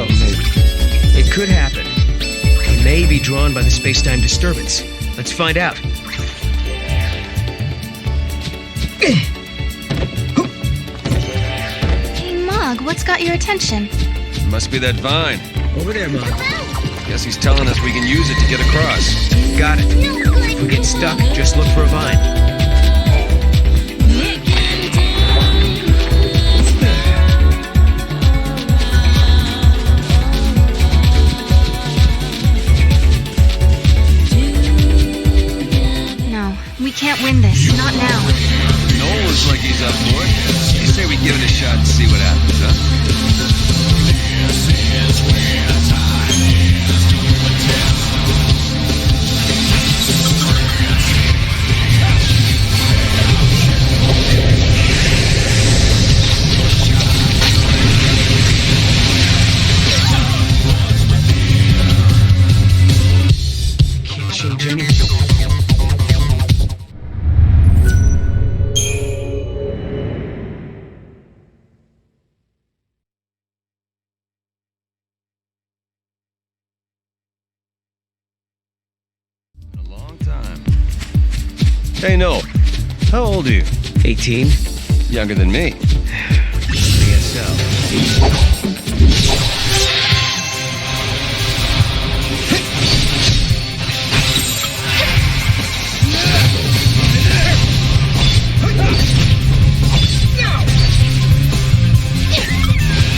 So, it could happen. He may be drawn by the space-time disturbance. Let's find out. Hey, Mog, what's got your attention? Must be that vine. Over there, Mog. Guess he's telling us we can use it to get across. Got it. If we get stuck, just look for a vine. No, we can't win this. Not now. Noel looks like he's up for it. You say we give it a shot and see what happens, huh? Can't change anything. Hey, Noel. How old are you? 18. Younger than me. I guess so.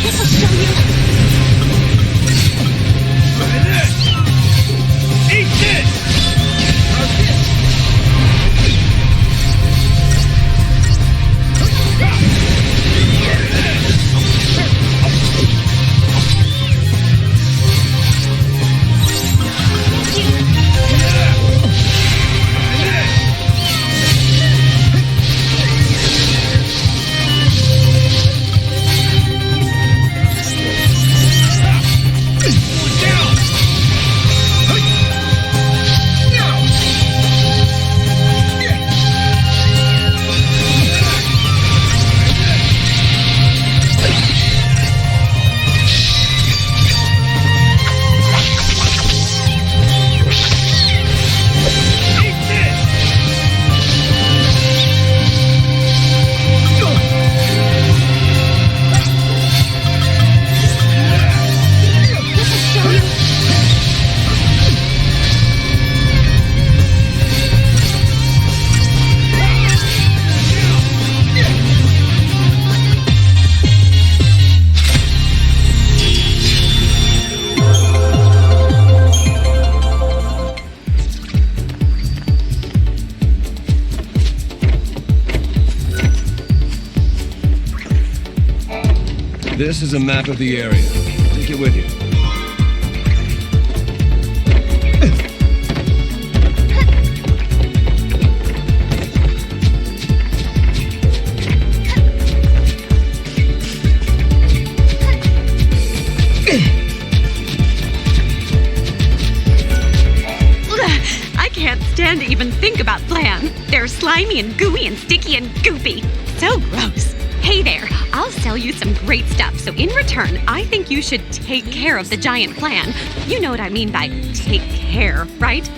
This'll show you. Eat this! This is a map of the area. Take it with you. I can't stand to even think about Flan. They're slimy and gooey and sticky and goopy. So gross. Hey there, I'll sell you some great stuff, so in return, I think you should take care of the giant Flan. You know what I mean by take care, right?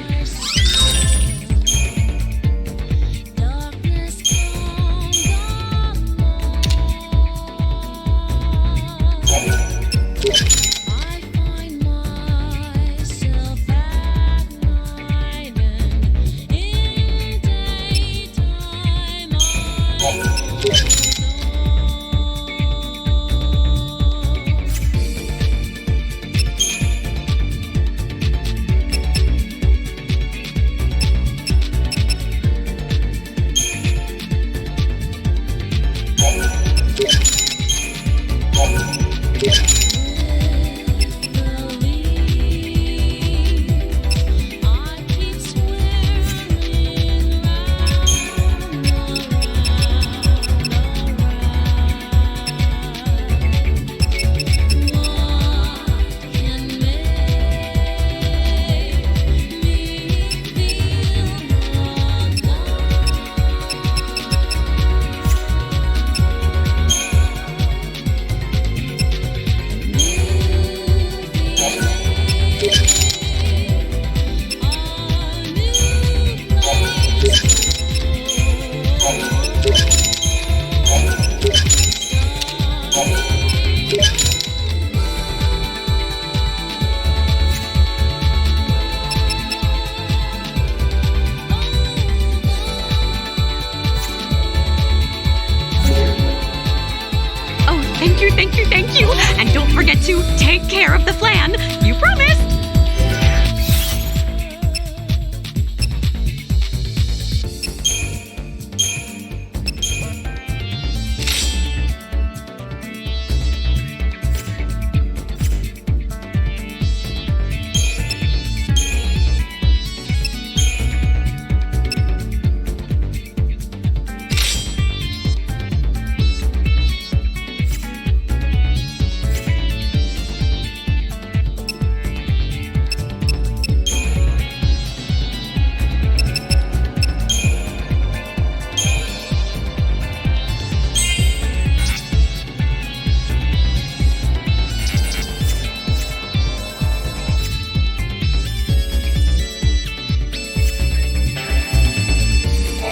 to take care of the flan. You promised.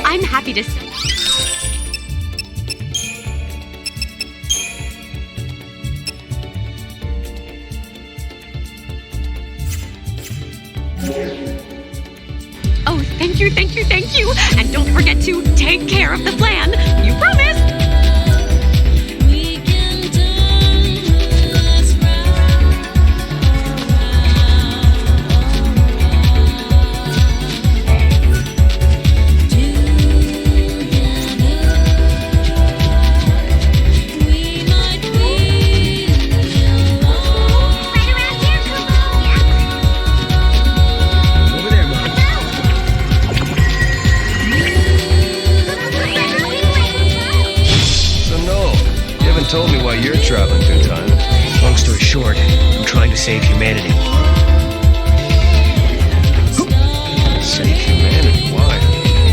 I'm happy to. Oh, thank you, thank you, thank you. And don't forget to take care of the flan. You promised. Told me why you're traveling through time. Long story short, I'm trying to save humanity. Save humanity? Why?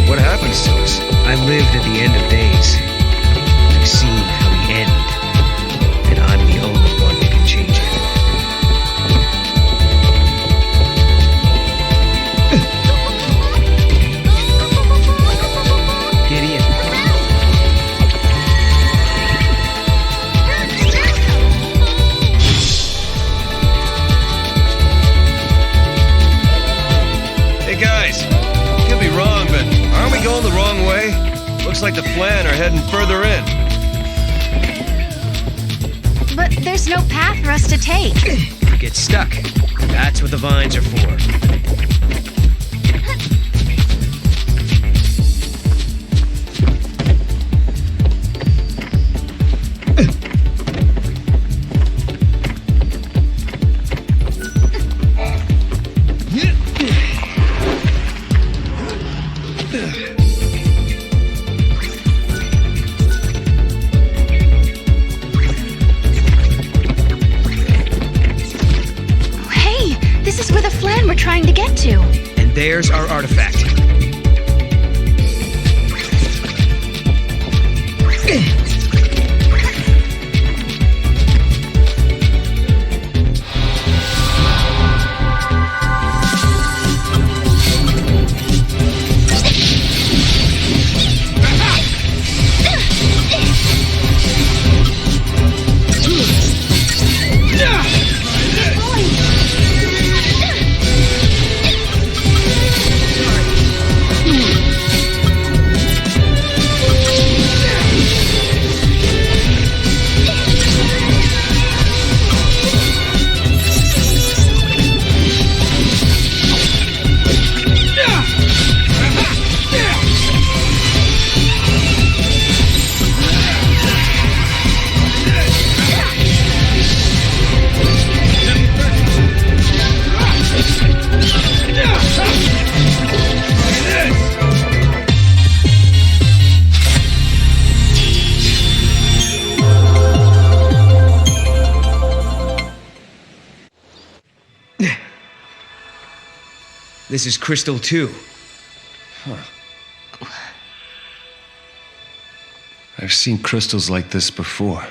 What happens to us? I lived at the end of days. I've seen how we end. And I'm the only one who can change it. Gideon. Going the wrong way? Looks like the flan are heading further in. But there's no path for us to take. You get stuck. That's what the vines are for. Trying to get to. And there's our artifact. This is XIII-2. Huh. I've seen crystals like this before.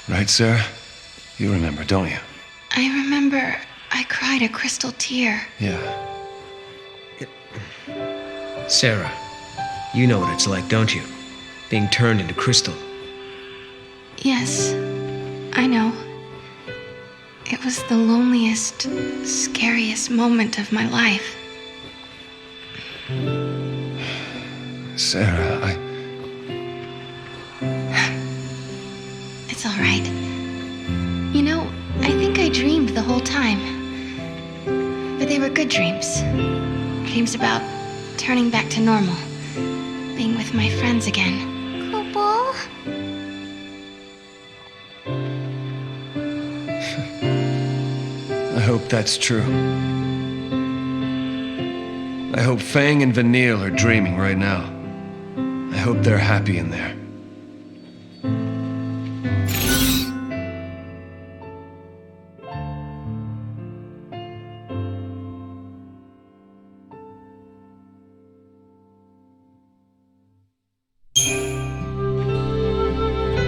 Right, Sarah? You remember, don't you? I remember I cried a crystal tear. Yeah. Sarah, you know what it's like, don't you? Being turned into crystal. Yes, I know. It was the loneliest, scariest moment of my life. Sarah, It's all right. whole time. But they were good dreams. Dreams about turning back to normal. Being with my friends again. Couple? I hope that's true. I hope Fang and Vanille are dreaming right now. I hope they're happy in there.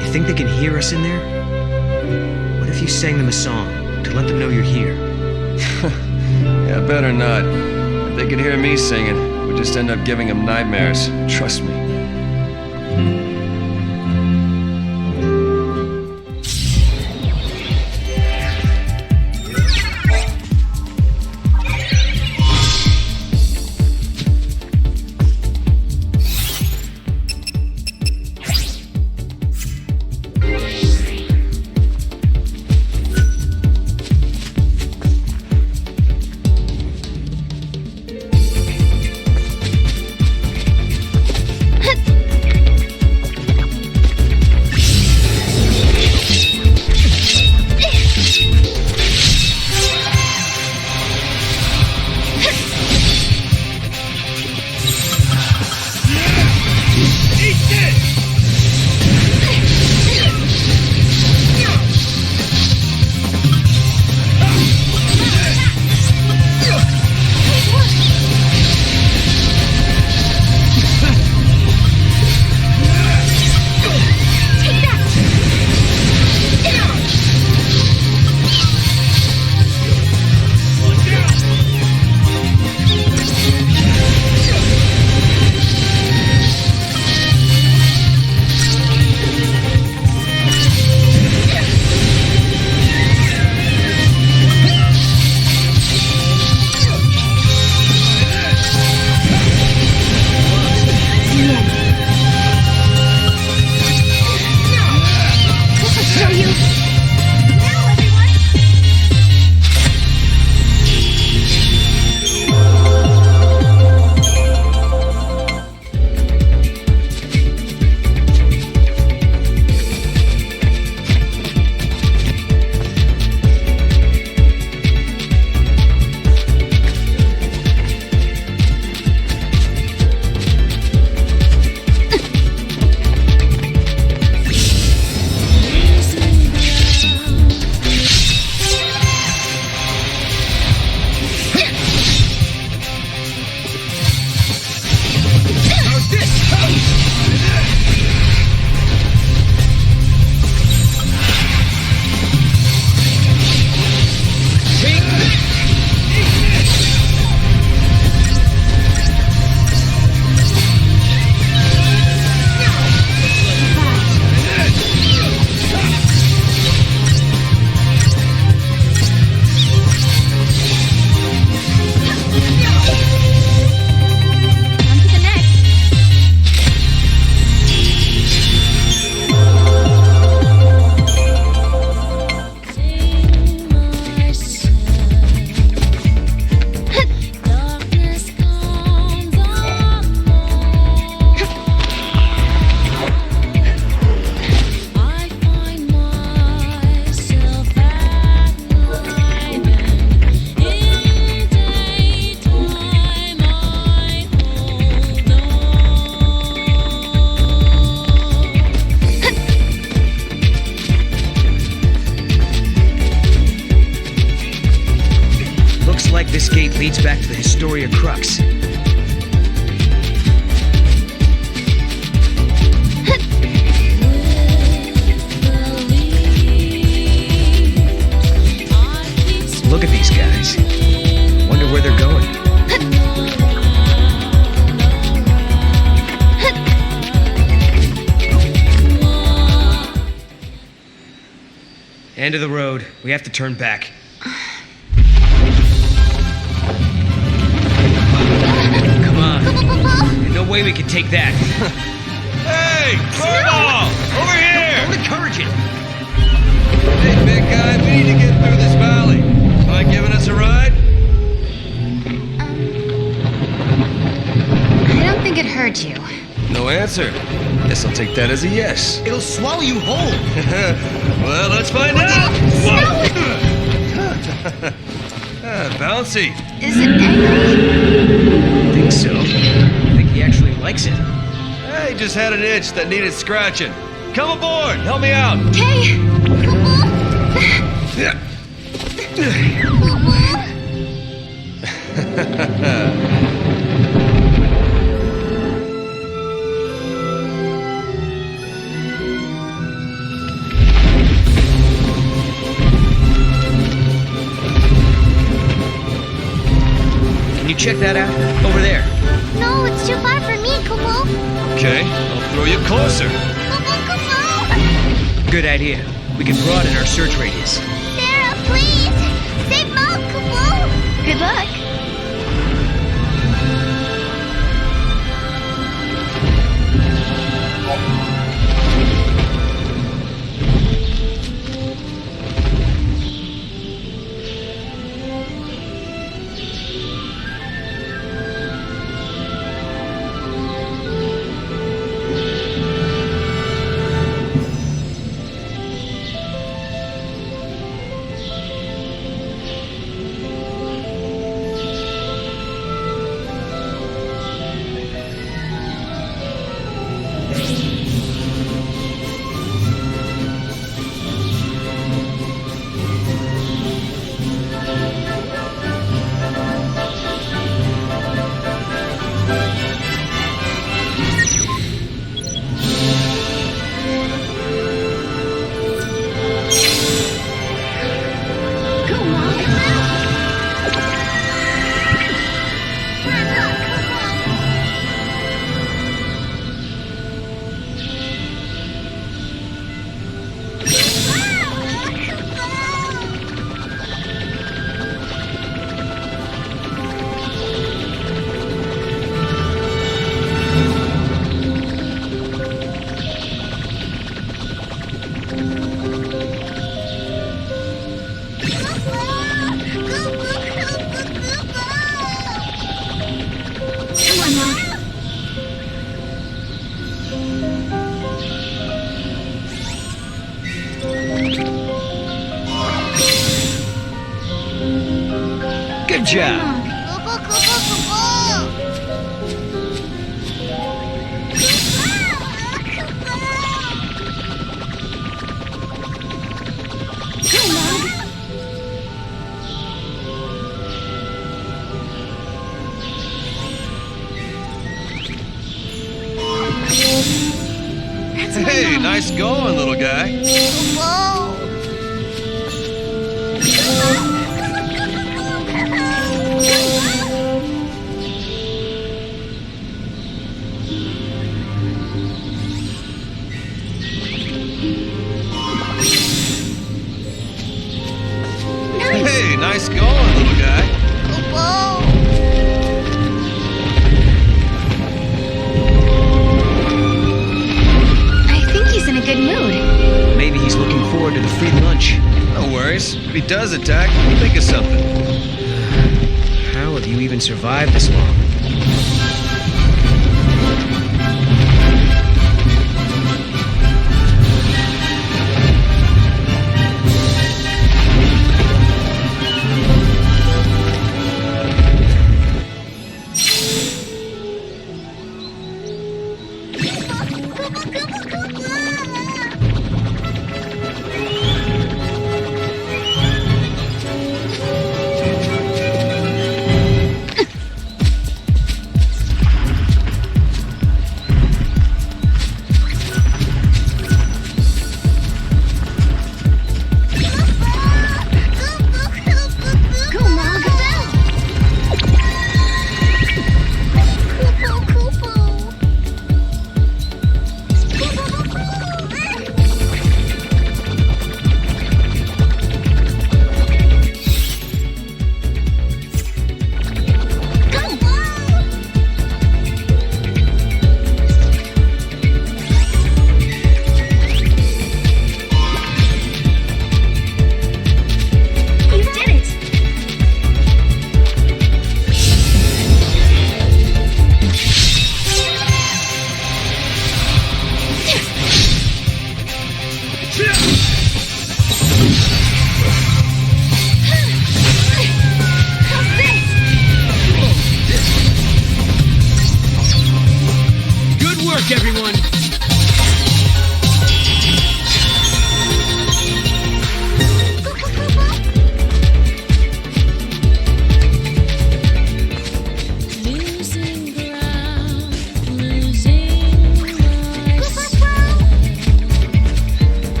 You think they can hear us in there? What if you sang them a song to let them know you're here? Yeah, better not. If they could hear me singing, we'd just end up giving them nightmares. Trust me. This gate leads back to the Historia Crux. Look at these guys. Wonder where they're going. End of the road. We have to turn back. Come on. There's no way we can take that. Hey! Fireball! Over here! Don't encourage it! Hey, big guy, we need to get through this valley. answer. Guess I'll take that as a yes. It'll swallow you whole. Well, let's find out. Whoa! Bouncy. Is it angry? I think so. I think he actually likes it. Hey, just had an itch that needed scratching. Come aboard. Help me out. Okay. Can you check that out? Over there. No, it's too far for me, Kupo. Okay, I'll throw you closer. Good idea. We can broaden our search radius. Sarah, please! Save Mom, Kupo! Good luck. Good job. Hey, nice going, little guy. Hey, nice going, little guy. I think he's in a good mood. Maybe he's looking forward to the free lunch. No worries. If he does attack, think of something. How have you even survived this long?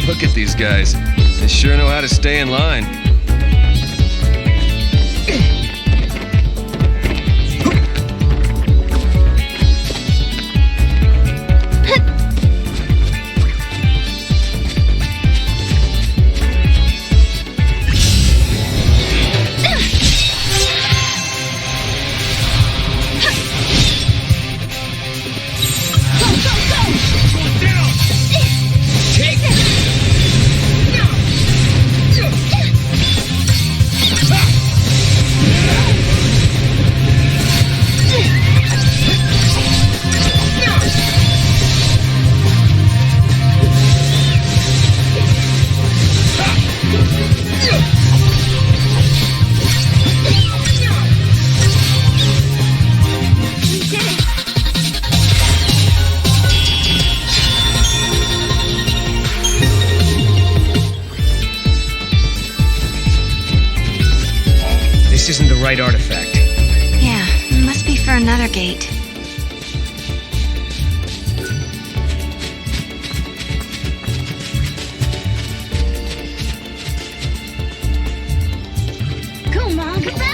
Look at these guys. They sure know how to stay in line. This isn't the right artifact. Yeah, it must be for another gate. Come on, come on!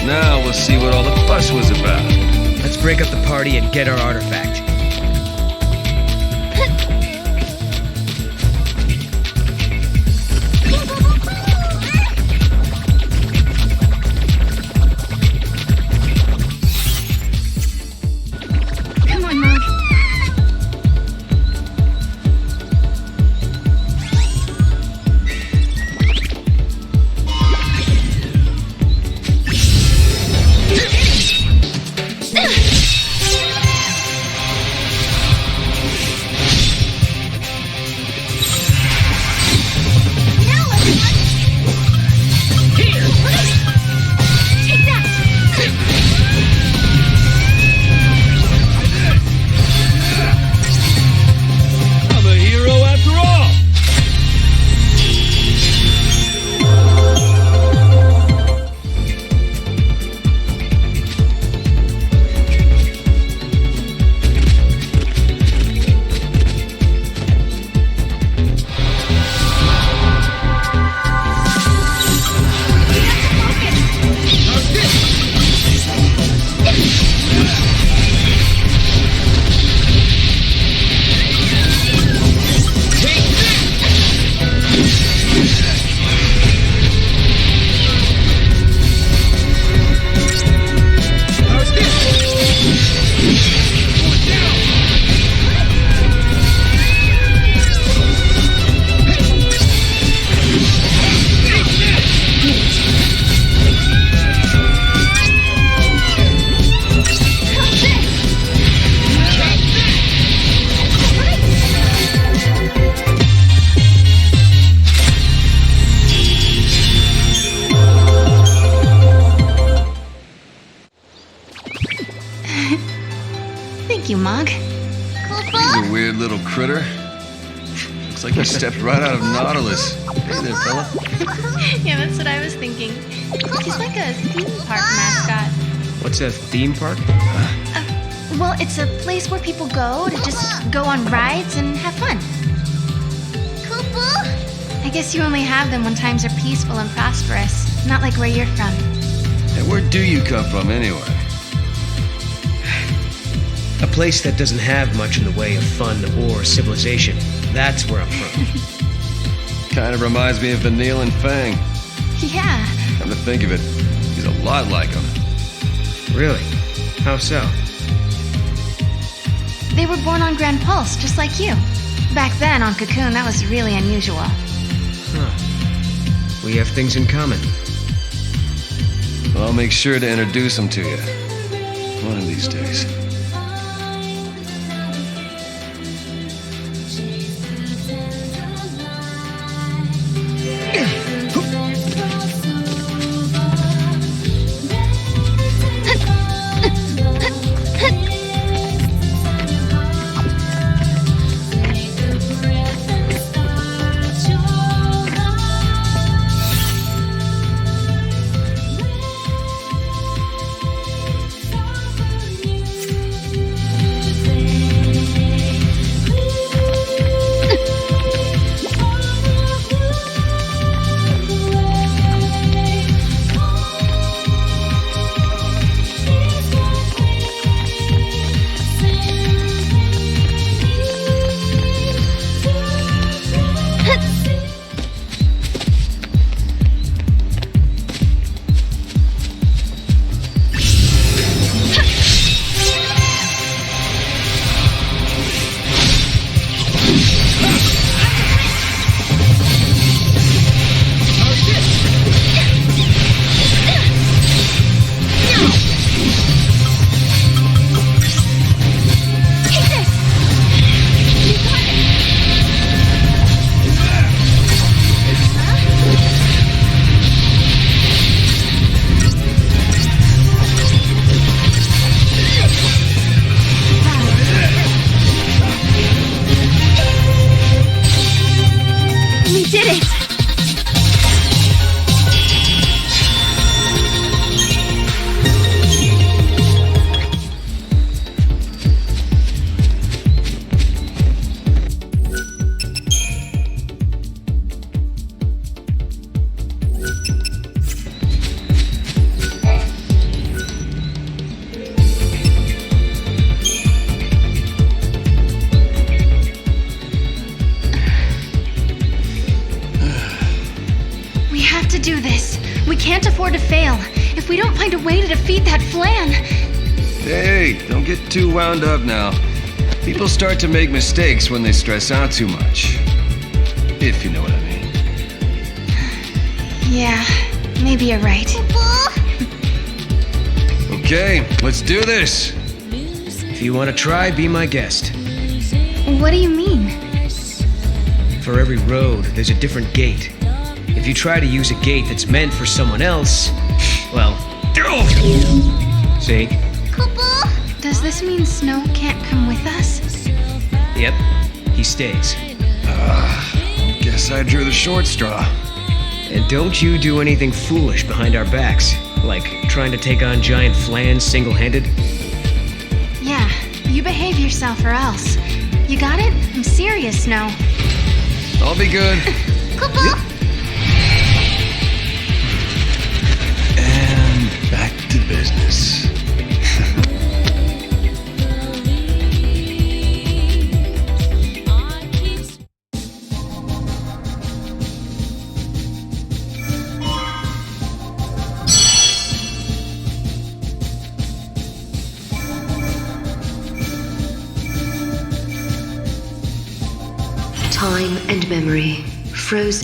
Now we'll see what all the fuss was about. Let's break up the party and get our artifact. Come on, Monk. critter. Looks like you stepped right out of Nautilus. Hey there, fella. Yeah, that's what I was thinking. He's like a theme park mascot. What's a theme park? Well, it's a place where people go to just go on rides and have fun. I guess you only have them when times are peaceful and prosperous, not like where you're from. And where do you come from, anyway? A place that doesn't have much in the way of fun or civilization. That's where I'm from. Kind of reminds me of Vanille and Fang. Yeah. Come to think of it, he's a lot like him. Really? How so? They were born on Grand Pulse, just like you. Back then, on Cocoon, that was really unusual. Huh. We have things in common. Well, I'll make sure to introduce him to you. One of these days. do this. We can't afford to fail. If we don't find a way to defeat that Flan... Hey, don't get too wound up now. People start to make mistakes when they stress out too much. If you know what I mean. Yeah, maybe you're right. Okay, let's do this. If you want to try, be my guest. What do you mean? For every road, there's a different gate. If you try to use a gate that's meant for someone else, well... See? Does this mean Snow can't come with us? Yep, he stays. Guess I drew the short straw. And don't you do anything foolish behind our backs, like trying to take on giant Flans single-handed. Yeah, you behave yourself or else. You got it? I'm serious, Snow. I'll be good. And back to business. Time and memory froze.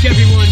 luck, everyone!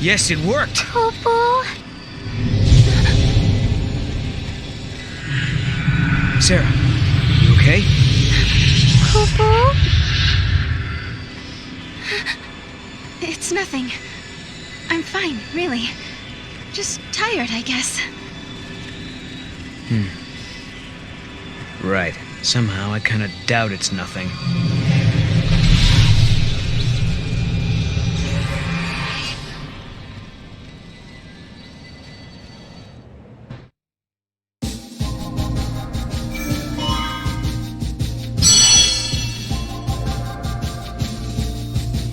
Yes, it worked. Popo. Sarah, you okay? Popo. It's nothing. I'm fine, really. Just tired, I guess. Right. Somehow I kind of doubt it's nothing.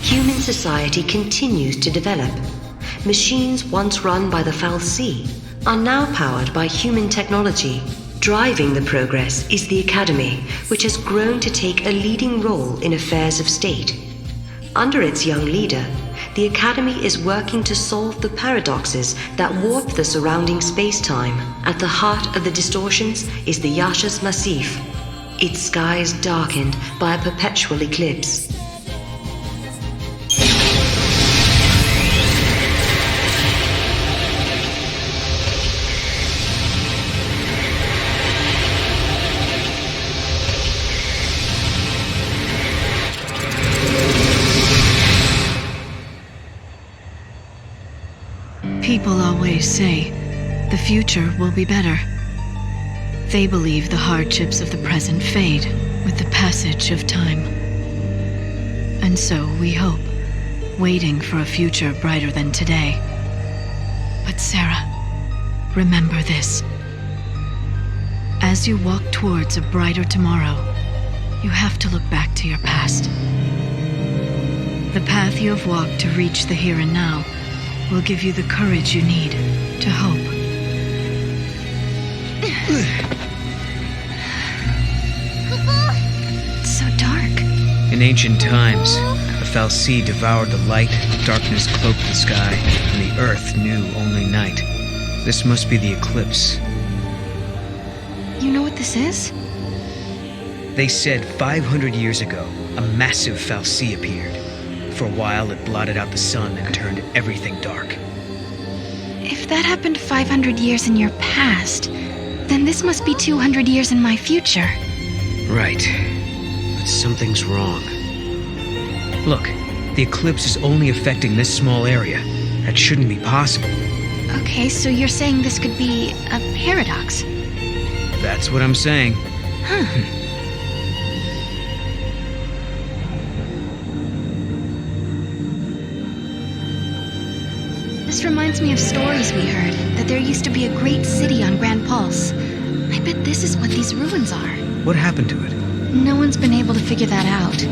Human society continues to develop. Machines once run by the fal'Cie are now powered by human technology. Driving the progress is the Academy, which has grown to take a leading role in affairs of state. Under its young leader, the Academy is working to solve the paradoxes that warp the surrounding space-time. At the heart of the distortions is the Yashas Massif, its skies darkened by a perpetual eclipse. People always say the future will be better. They believe the hardships of the present fade with the passage of time. And so we hope, waiting for a future brighter than today. But Sarah, remember this. As you walk towards a brighter tomorrow, you have to look back to your past. The path you have walked to reach the here and now will give you the courage you need to hope. It's so dark. In ancient times, the fal'Cie devoured the light, darkness cloaked the sky, and the earth knew only night. This must be the eclipse. You know what this is? They said 500 years ago, a massive fal'Cie appeared. For a while, it blotted out the sun and turned everything dark. If that happened 500 years in your past, then this must be 200 years in my future. Right. But something's wrong. Look, the eclipse is only affecting this small area. That shouldn't be possible. Okay, so you're saying this could be a paradox? That's what I'm saying. Huh. This reminds me of stories we heard, that there used to be a great city on Grand Pulse. I bet this is what these ruins are. What happened to it? No one's been able to figure that out.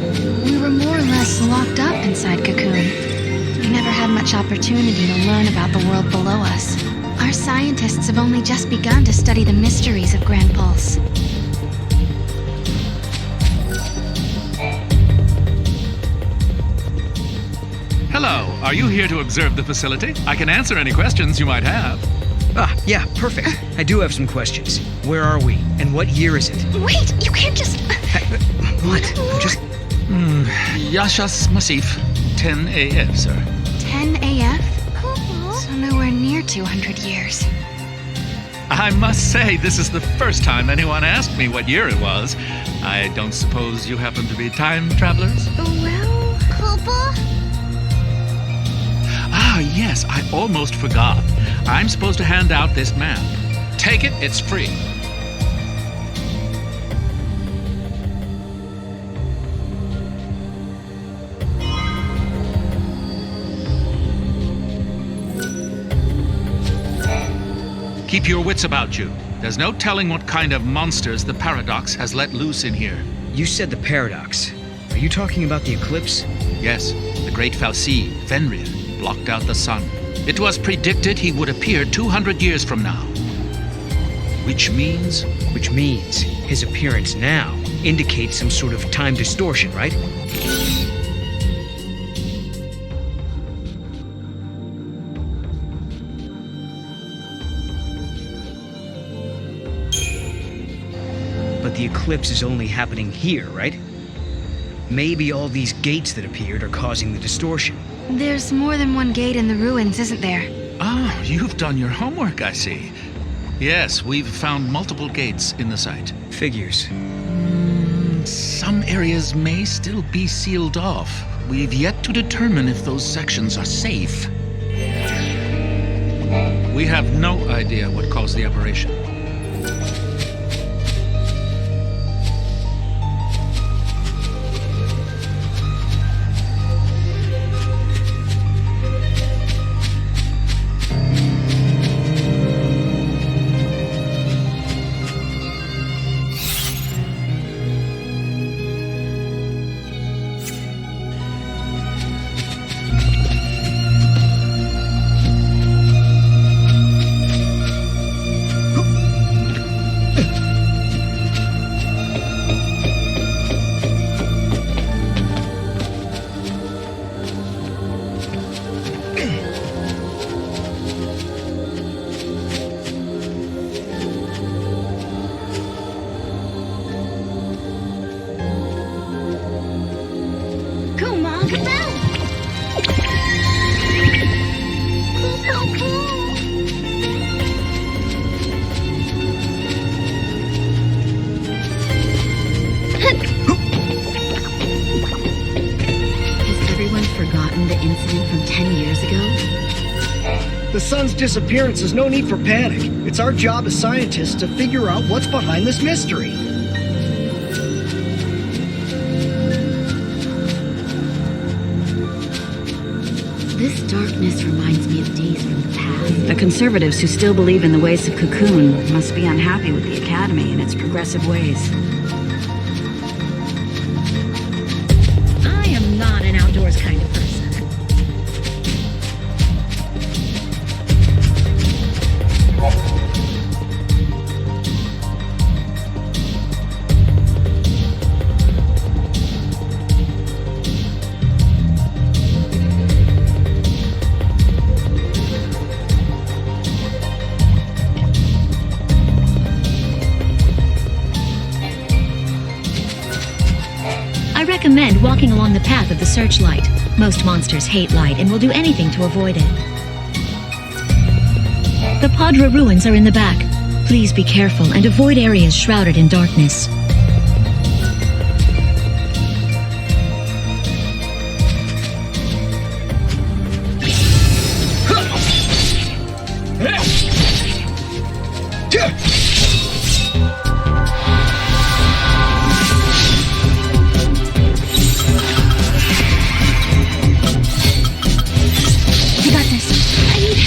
We were more or less locked up inside Cocoon. We never had much opportunity to learn about the world below us. Our scientists have only just begun to study the mysteries of Grand Pulse. Hello, are you here to observe the facility? I can answer any questions you might have. Ah, yeah, perfect. I do have some questions. Where are we? And what year is it? Wait, you can't just... What? I'm just... Yashas Masif, 10 AF, sir. 10 AF? So nowhere near 200 years. I must say, this is the first time anyone asked me what year it was. I don't suppose you happen to be time travelers? Well... Papa? Ah, yes, I almost forgot. I'm supposed to hand out this map. Take it, it's free. Keep your wits about you. There's no telling what kind of monsters the Paradox has let loose in here. You said the Paradox. Are you talking about the eclipse? Yes, the great Falsi, Fenrir, blocked out the sun. It was predicted he would appear 200 years from now. Which means his appearance now indicates some sort of time distortion, right? But the eclipse is only happening here, right? Maybe all these gates that appeared are causing the distortion. There's more than one gate in the ruins, isn't there? Oh, you've done your homework, I see. Yes, we've found multiple gates in the site. Figures. Some areas may still be sealed off. We've yet to determine if those sections are safe. We have no idea what caused the aberration. The sun's disappearance is no need for panic. It's our job as scientists to figure out what's behind this mystery. This darkness reminds me of days from the past. The conservatives who still believe in the ways of Cocoon must be unhappy with the Academy and its progressive ways. I am not an outdoors kind of person. I recommend walking along the path of the searchlight. Most monsters hate light and will do anything to avoid it. The Padra ruins are in the back. Please be careful and avoid areas shrouded in darkness. You got this. I need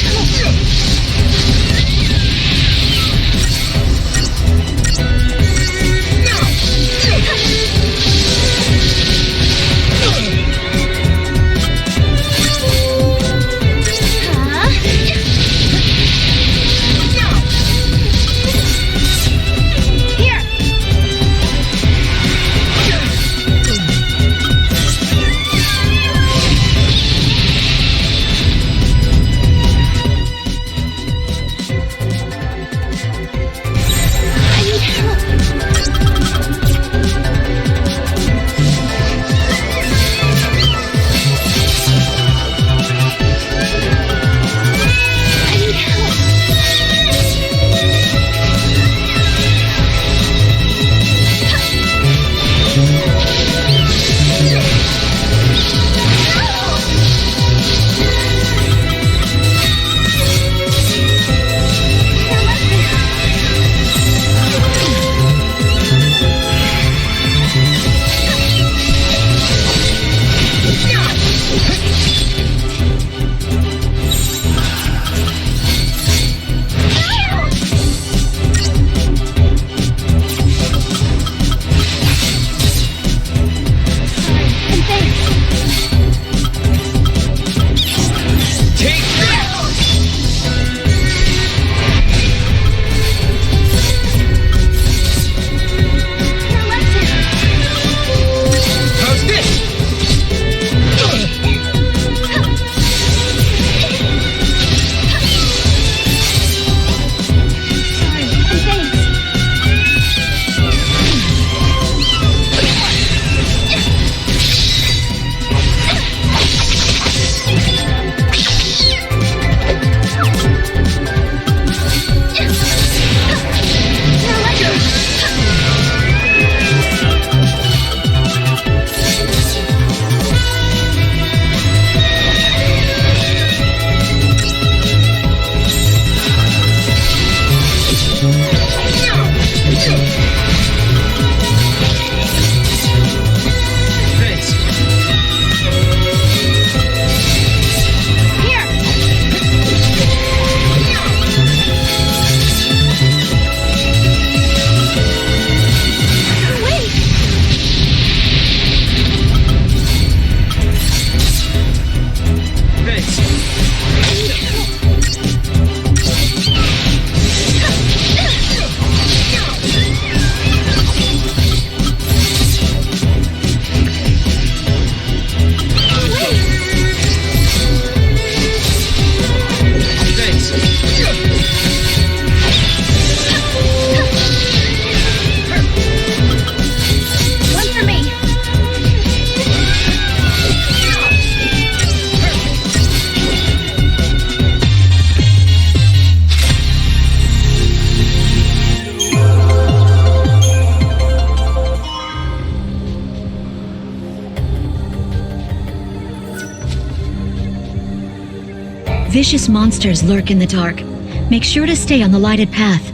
Vicious monsters lurk in the dark. Make sure to stay on the lighted path.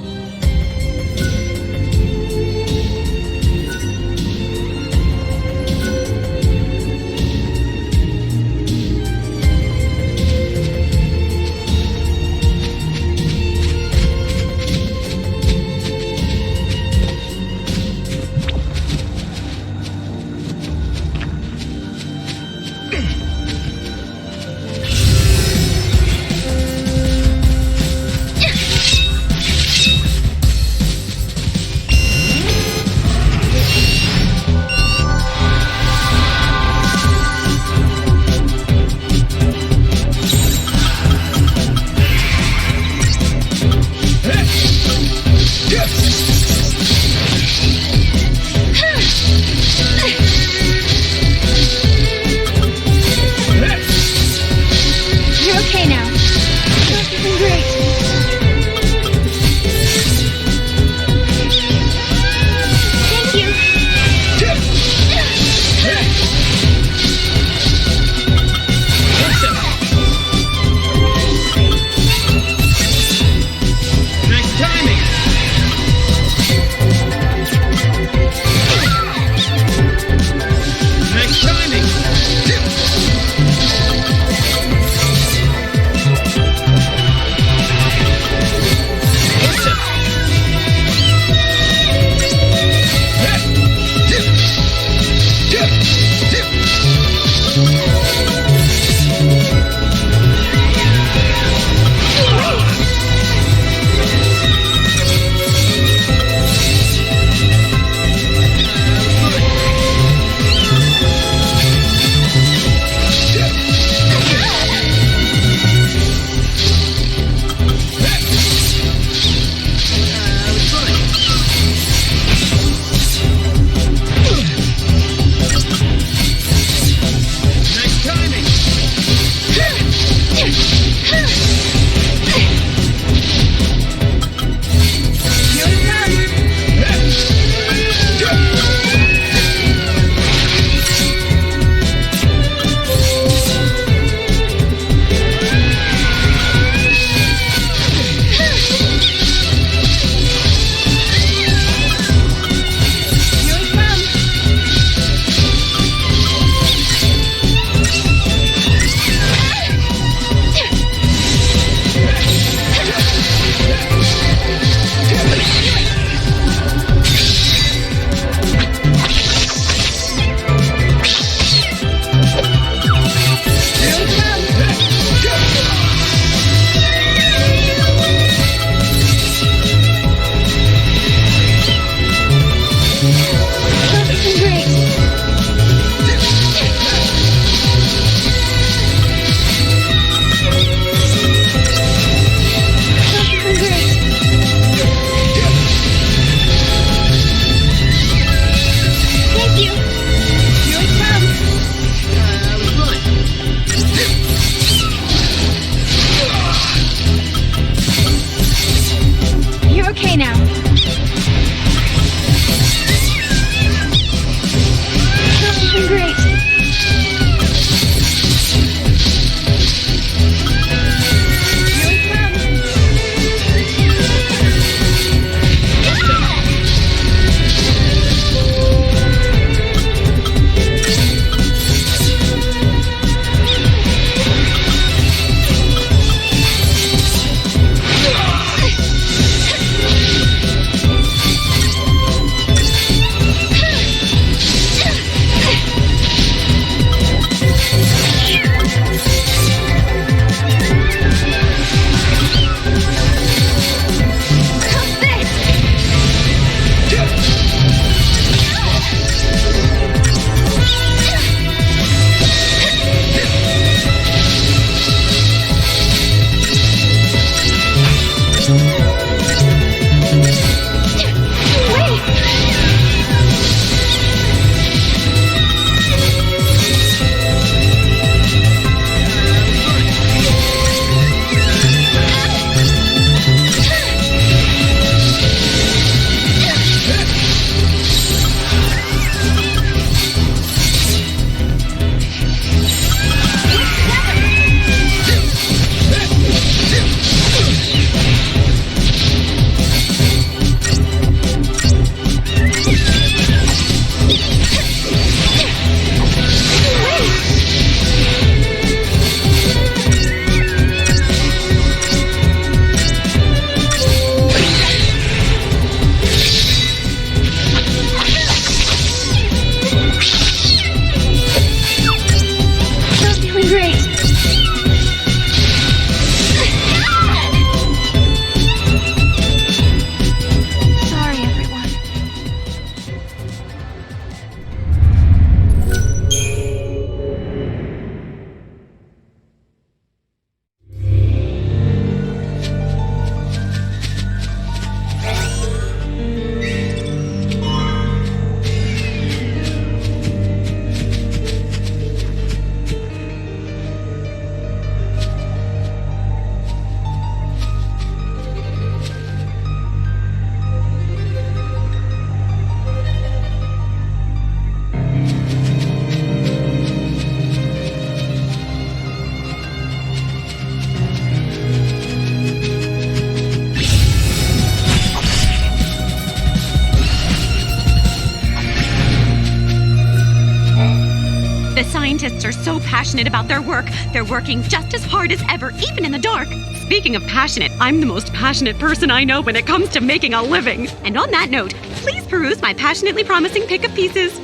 The scientists are so passionate about their work, they're working just as hard as ever, even in the dark. Speaking of passionate, I'm the most passionate person I know when it comes to making a living. And on that note, please peruse my passionately promising pick of pieces.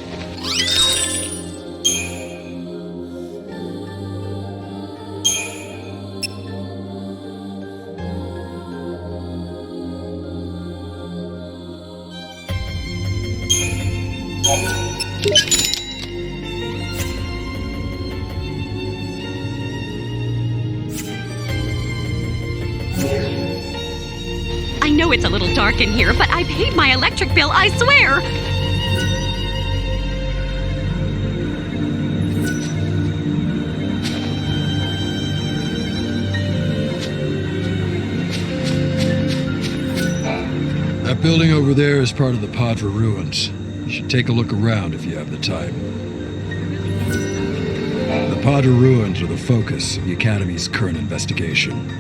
I know it's a little dark in here, but I paid my electric bill, I swear! That building over there is part of the Padra ruins. You should take a look around if you have the time. The Padra ruins are the focus of the Academy's current investigation.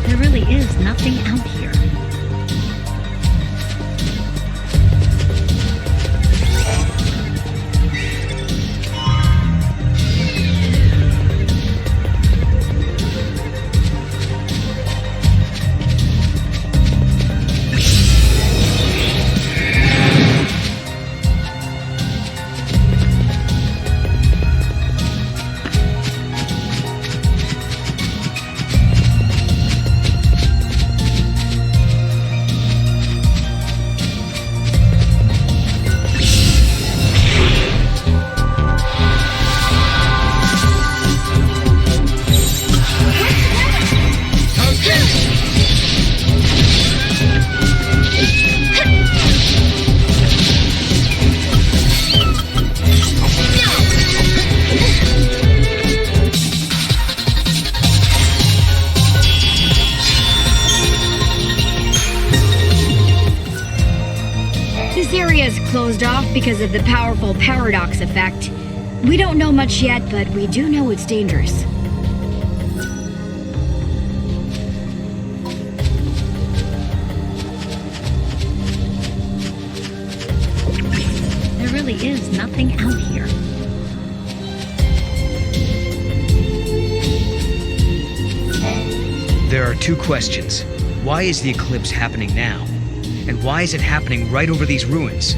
There really is nothing out here. Closed off because of the powerful paradox effect. We don't know much yet, but we do know it's dangerous. There really is nothing out here. There are two questions. Why is the eclipse happening now? And why is it happening right over these ruins?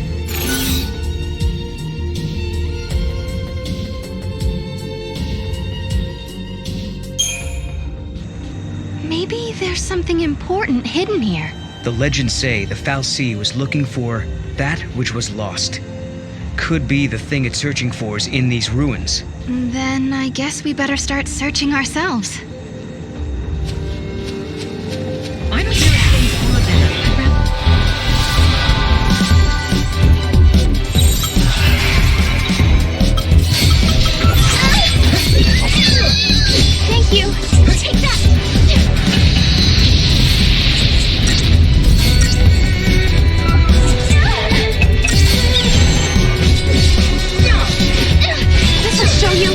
Maybe there's something important hidden here. The legends say the Fal'Cie was looking for that which was lost. Could be the thing it's searching for is in these ruins. Then I guess we better start searching ourselves. I don't know if things are there. Thank you. Take that. This'll show you.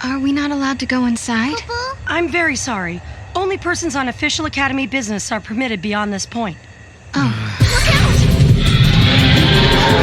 Are we not allowed to go inside? I'm very sorry. Only persons on official Academy business are permitted beyond this point. Oh. Look out!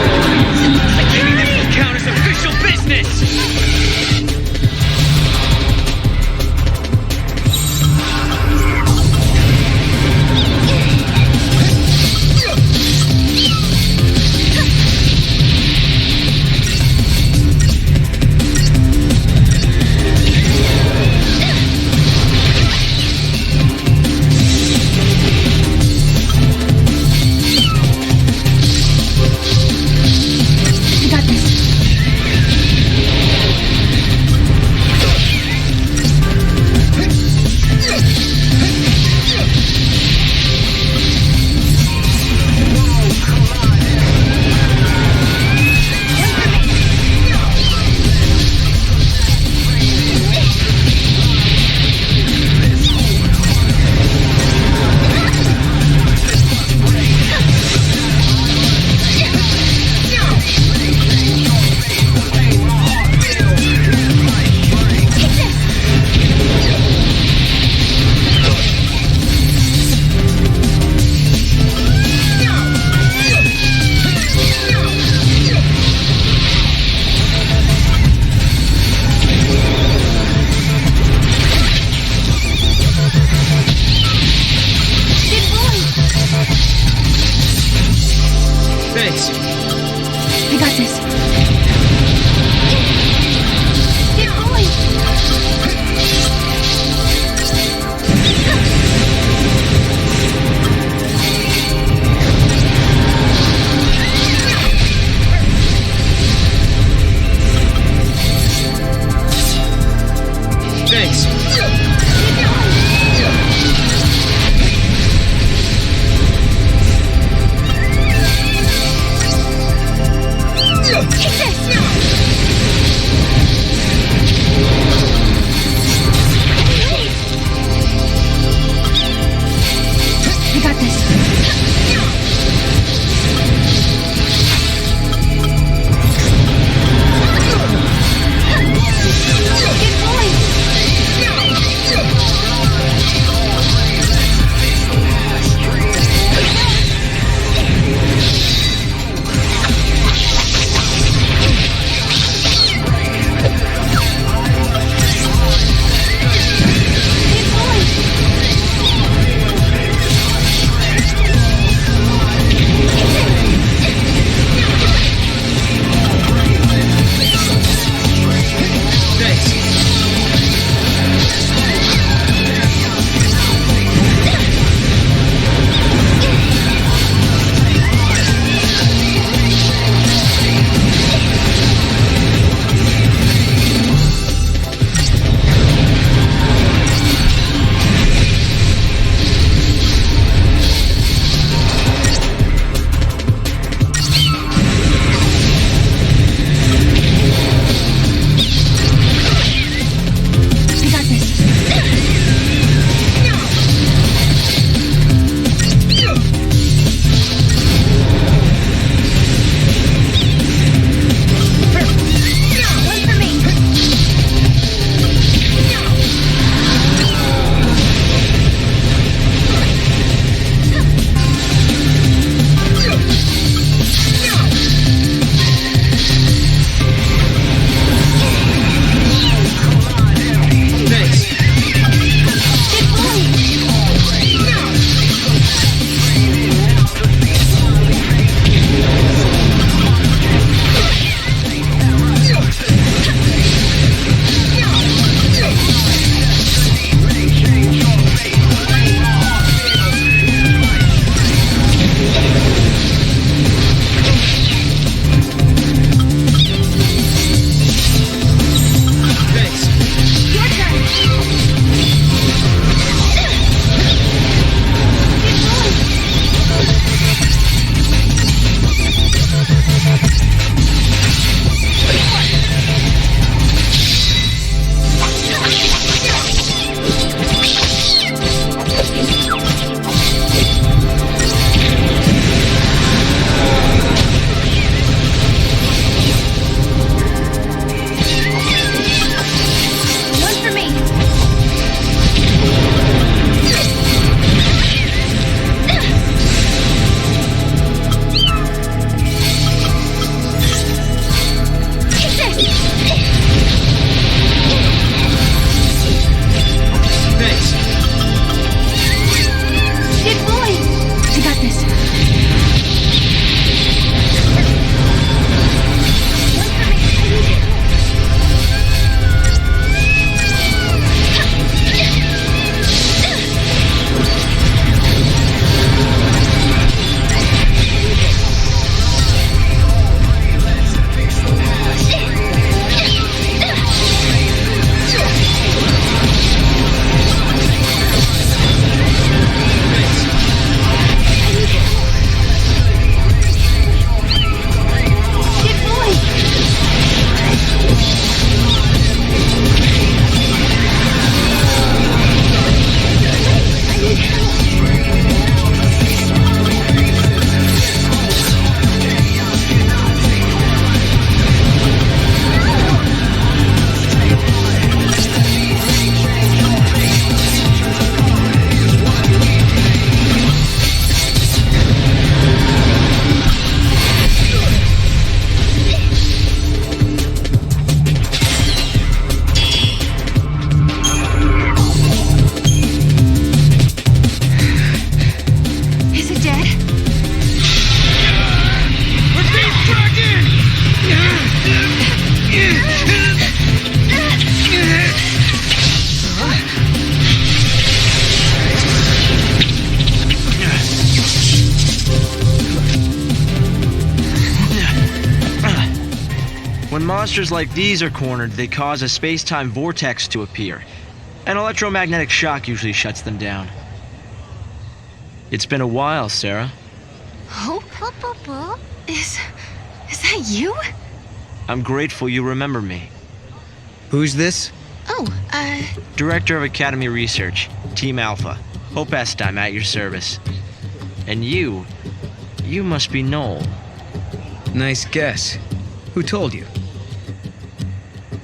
got this. Keep going. Thanks. Keep When monsters like these are cornered, they cause a space-time vortex to appear. An electromagnetic shock usually shuts them down. It's been a while, Sarah. Hope? Is that you? I'm grateful you remember me. Who's this? Oh, Director of Academy Research, Team Alpha. Hope Est, I'm at your service. And you must be Noel. Nice guess. Who told you?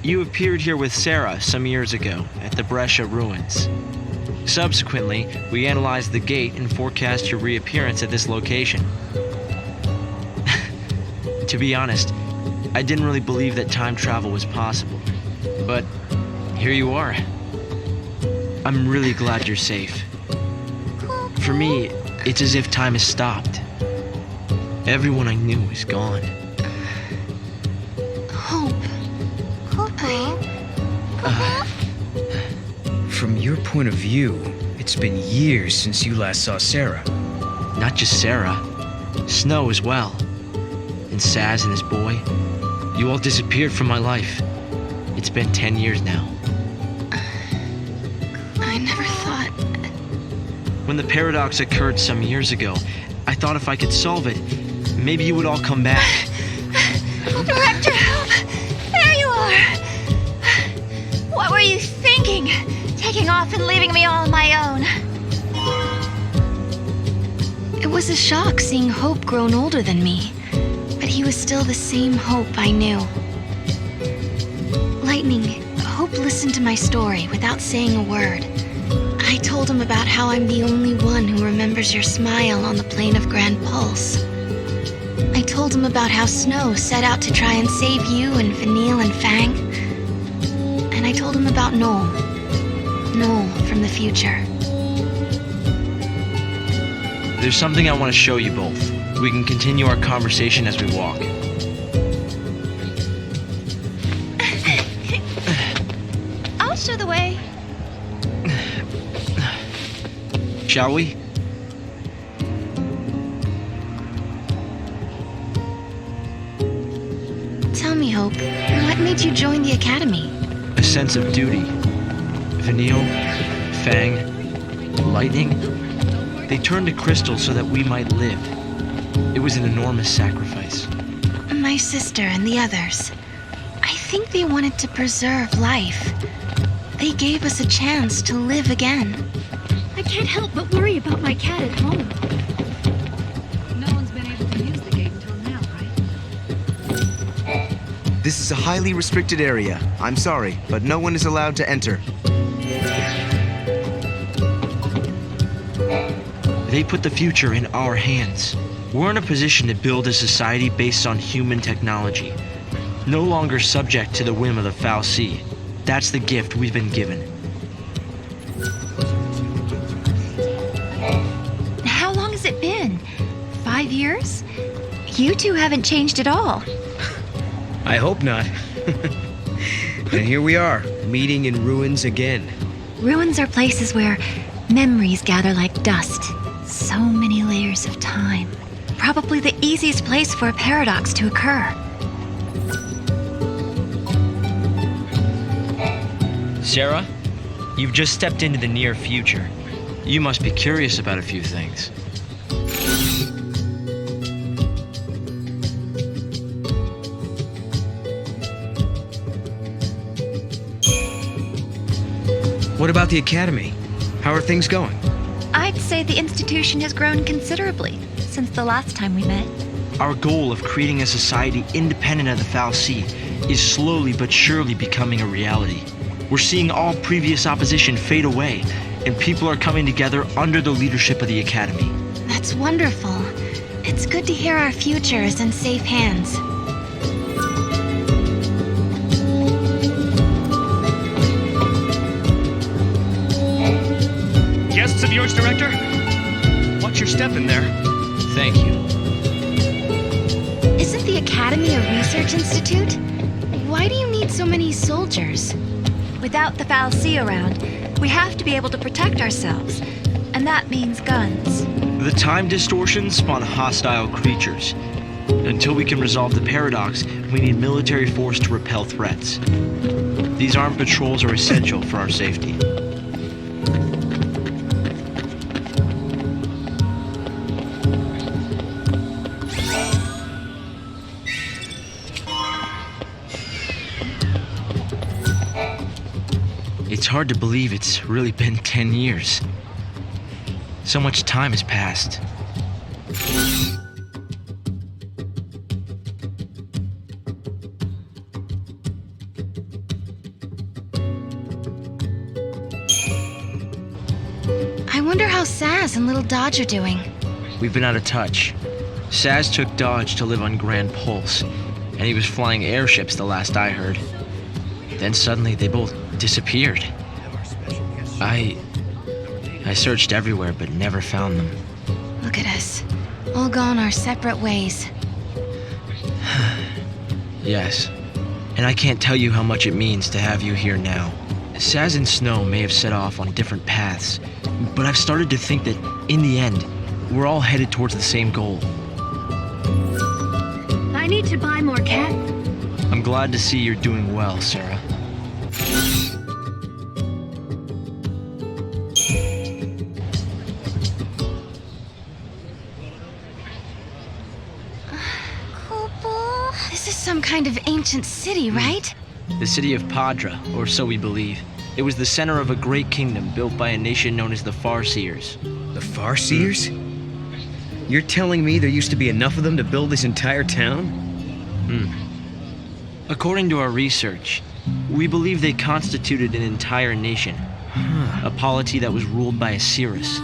You appeared here with Sarah some years ago at the Brescia ruins. Subsequently, we analyzed the gate and forecast your reappearance at this location. To be honest, I didn't really believe that time travel was possible. But here you are. I'm really glad you're safe. For me, it's as if time has stopped. Everyone I knew is gone. Hope. From your point of view, it's been years since you last saw Sarah. Not just Sarah, Snow as well. And Saz and his boy. You all disappeared from my life. It's been 10 years now. I never thought... When the paradox occurred some years ago, I thought if I could solve it, maybe you would all come back. Director, help! There you are! What were you thinking? Taking off and leaving me all on my own. It was a shock seeing Hope grown older than me, but he was still the same Hope I knew. Lightning, Hope listened to my story without saying a word. I told him about how I'm the only one who remembers your smile on the plane of Grand Pulse. I told him about how Snow set out to try and save you and Vanille and Fang. And I told him about Noel from the future. There's something I want to show you both. We can continue our conversation as we walk. I'll show the way. Shall we? Tell me, Hope, what made you join the Academy? A sense of duty. Vanille, Fang, Lightning, they turned to Crystal so that we might live. It was an enormous sacrifice. My sister and the others. I think they wanted to preserve life. They gave us a chance to live again. I can't help but worry about my cat at home. No one's been able to use the gate until now, right? This is a highly restricted area. I'm sorry, but no one is allowed to enter. They put the future in our hands. We're in a position to build a society based on human technology, no longer subject to the whim of the fal'Cie. That's the gift we've been given. How long has it been? 5 years? You two haven't changed at all. I hope not. And here we are, meeting in ruins again. Ruins are places where memories gather like dust. So many layers of time. Probably the easiest place for a paradox to occur. Sarah, you've just stepped into the near future. You must be curious about a few things. What about the Academy? How are things going? I'd say the institution has grown considerably since the last time we met. Our goal of creating a society independent of the fal'Cie is slowly but surely becoming a reality. We're seeing all previous opposition fade away, and people are coming together under the leadership of the Academy. That's wonderful. It's good to hear our future is in safe hands. Guests of yours, Director? Watch your step in there. Thank you. Isn't the Academy a research institute? Why do you need so many soldiers? Without the fal'Cie around, we have to be able to protect ourselves. And that means guns. The time distortions spawn hostile creatures. Until we can resolve the paradox, we need military force to repel threats. These armed patrols are essential for our safety. It's hard to believe it's really been 10 years. So much time has passed. I wonder how Saz and Little Dodge are doing. We've been out of touch. Saz took Dodge to live on Grand Pulse, and he was flying airships the last I heard. Then suddenly they both disappeared. I searched everywhere but never found them. Look at us. All gone our separate ways. Yes. And I can't tell you how much it means to have you here now. Saz and Snow may have set off on different paths, but I've started to think that, in the end, we're all headed towards the same goal. I need to buy more cat. I'm glad to see you're doing well, Sarah. This is some kind of ancient city, right? The city of Padra, or so we believe. It was the center of a great kingdom built by a nation known as the Farseers. The Farseers? You're telling me there used to be enough of them to build this entire town? According to our research, we believe they constituted an entire nation. A polity that was ruled by a Cirrus.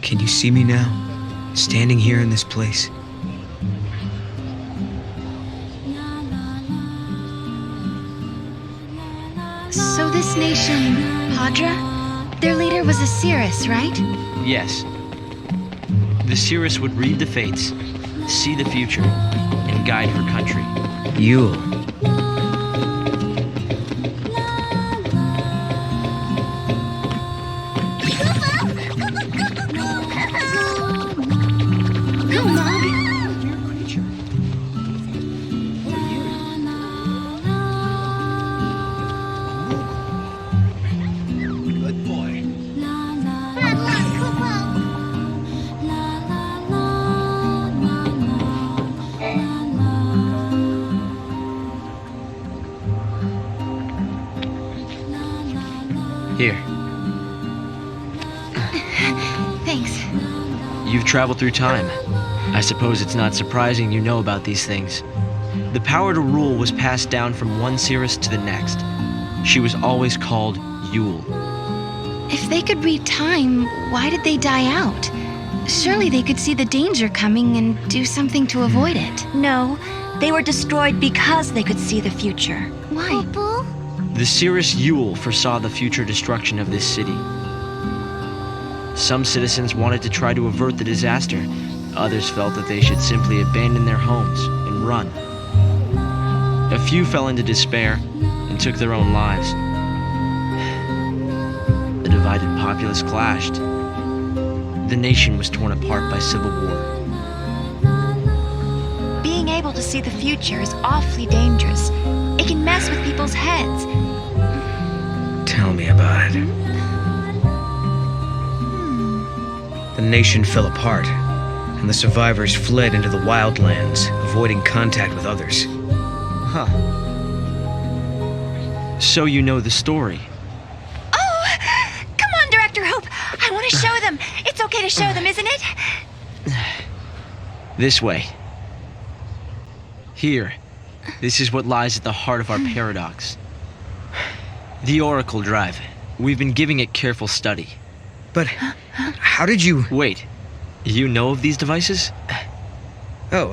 Can you see me now? Standing here in this place? So this nation, Padra, their leader was a Cirrus, right? Yes. The Cirrus would read the fates, see the future, and guide her country. Yule. Here. Thanks. You've traveled through time. I suppose it's not surprising you know about these things. The power to rule was passed down from one Cirrus to the next. She was always called Yule. If they could read time, why did they die out? Surely they could see the danger coming and do something to avoid it. No, they were destroyed because they could see the future. Why? The Cirrus Yule foresaw the future destruction of this city. Some citizens wanted to try to avert the disaster. Others felt that they should simply abandon their homes and run. A few fell into despair and took their own lives. The divided populace clashed. The nation was torn apart by civil war. Being able to see the future is awfully dangerous. It can mess with people's heads. Tell me about it. The nation fell apart, and the survivors fled into the wildlands, avoiding contact with others. Huh. So you know the story. Oh! Come on, Director Hope! I want to show them! It's okay to show them, isn't it? This way. Here. This is what lies at the heart of our paradox. The Oracle Drive. We've been giving it careful study. But how did you... Wait. You know of these devices? Oh,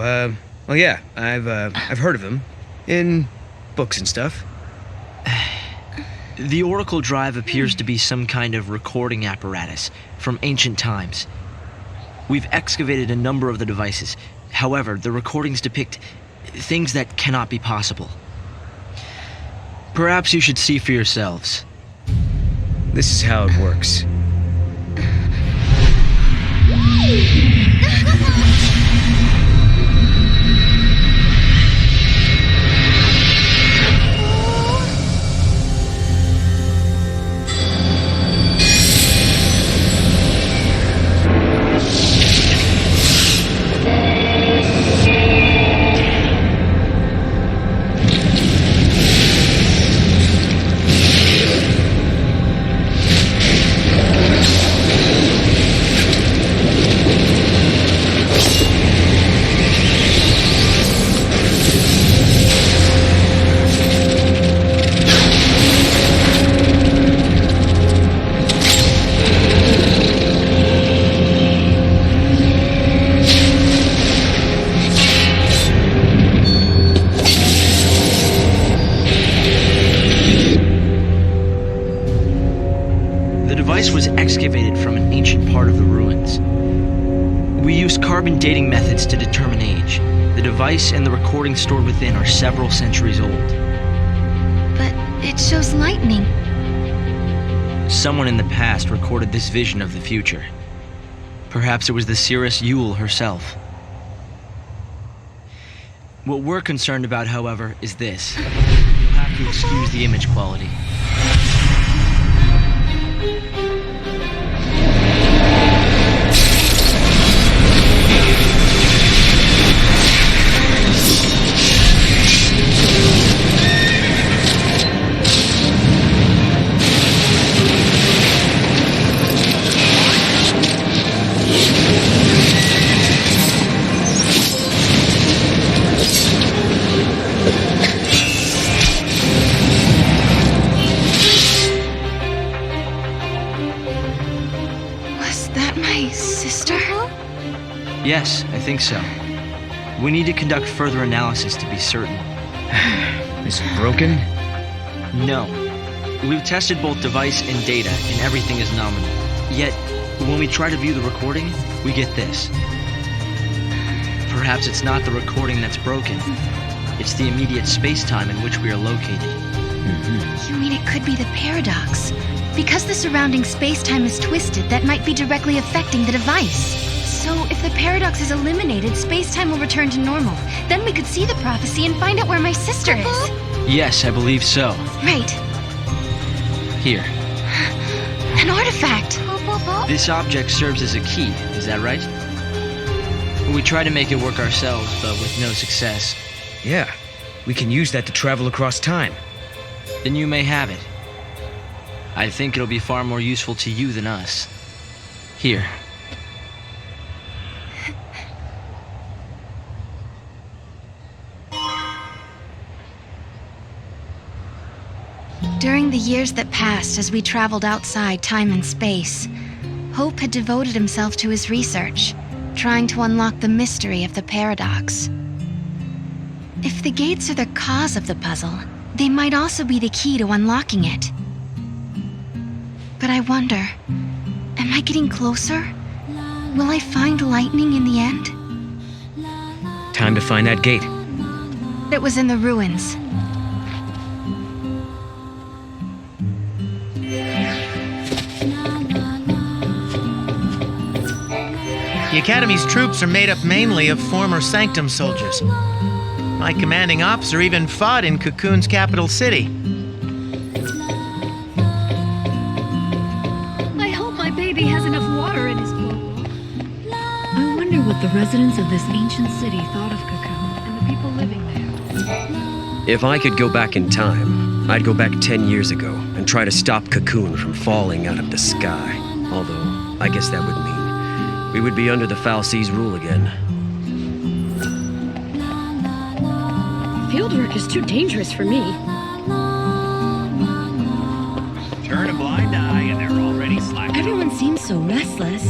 well, yeah. I've heard of them. In books and stuff. The Oracle Drive appears to be some kind of recording apparatus from ancient times. We've excavated a number of the devices. However, the recordings depict things that cannot be possible. Perhaps you should see for yourselves. This is how it works. ruins. We used carbon dating methods to determine age. The device and the recording stored within are several centuries old. But it shows lightning. Someone in the past recorded this vision of the future. Perhaps it was the seeress Yule herself. What we're concerned about, however, is this. You'll have to excuse the image quality. Yes, I think so. We need to conduct further analysis to be certain. Is it broken? No. We've tested both device and data, and everything is nominal. Yet, when we try to view the recording, we get this. Perhaps it's not the recording that's broken. It's the immediate space-time in which we are located. You mean it could be the paradox? Because the surrounding space-time is twisted, that might be directly affecting the device. So, if the paradox is eliminated, space-time will return to normal. Then we could see the prophecy and find out where my sister is. Yes, I believe so. Right. Here. An artifact. This object serves as a key, is that right? We try to make it work ourselves, but with no success. Yeah, we can use that to travel across time. Then you may have it. I think it'll be far more useful to you than us. Here. During the years that passed as we traveled outside time and space, Hope had devoted himself to his research, trying to unlock the mystery of the paradox. If the gates are the cause of the puzzle, they might also be the key to unlocking it. But I wonder, am I getting closer? Will I find lightning in the end? Time to find that gate. It was in the ruins. The Academy's troops are made up mainly of former Sanctum soldiers. My commanding officer even fought in Cocoon's capital city. I hope my baby has enough water in his bowl. I wonder what the residents of this ancient city thought of Cocoon and the people living there. If I could go back in time, I'd go back 10 years ago and try to stop Cocoon from falling out of the sky. Although, I guess that would mean we would be under the Falsee's rule again. Fieldwork is too dangerous for me. Turn a blind eye and they're already slacking. Everyone seems so restless.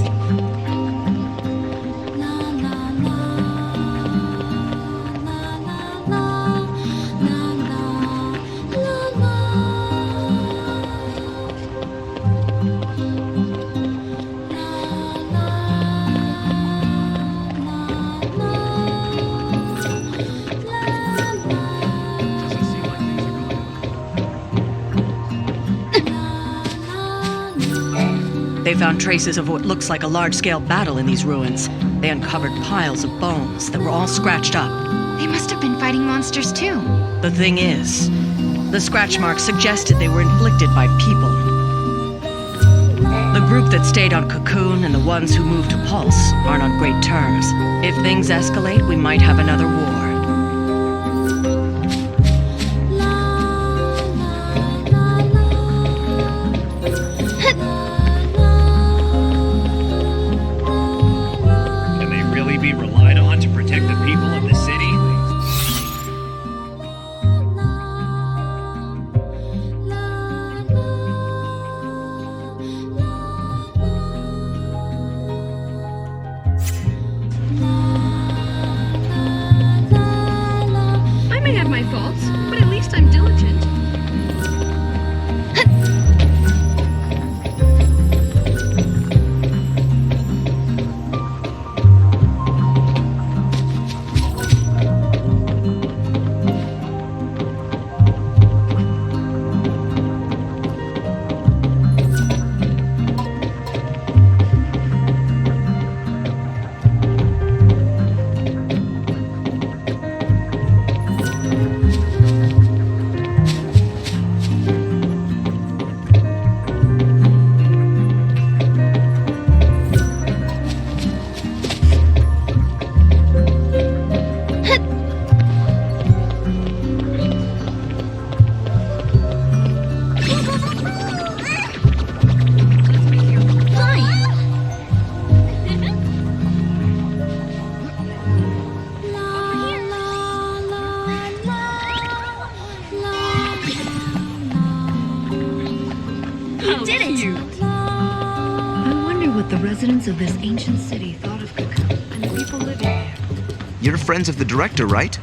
They found traces of what looks like a large-scale battle in these ruins. They uncovered piles of bones that were all scratched up. They must have been fighting monsters too. The thing is, the scratch marks suggested they were inflicted by people. The group that stayed on Cocoon and the ones who moved to Pulse aren't on great terms. If things escalate, we might have another war. Be relied on to protect the people of the city? of this ancient city thought of Cocoon and the people living there. You're friends of the director, right?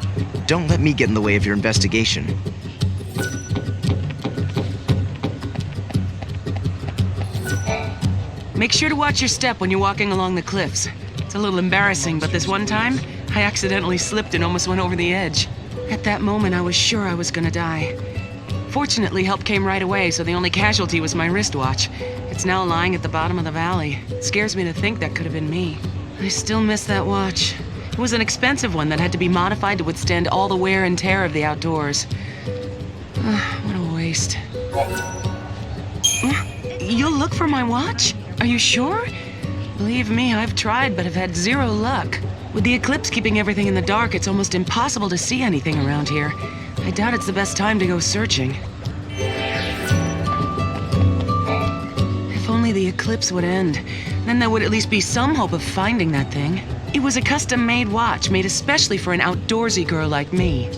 Don't let me get in the way of your investigation. Make sure to watch your step when you're walking along the cliffs. It's a little embarrassing, but this one time, I accidentally slipped and almost went over the edge. At that moment, I was sure I was gonna die. Fortunately, help came right away, so the only casualty was my wristwatch. It's now lying at the bottom of the valley. It scares me to think that could have been me. I still miss that watch. It was an expensive one that had to be modified to withstand all the wear and tear of the outdoors. What a waste. You'll look for my watch? Are you sure? Believe me, I've tried, but have had zero luck. With the eclipse keeping everything in the dark, it's almost impossible to see anything around here. I doubt it's the best time to go searching. If only the eclipse would end, then there would at least be some hope of finding that thing. It was a custom-made watch, made especially for an outdoorsy girl like me.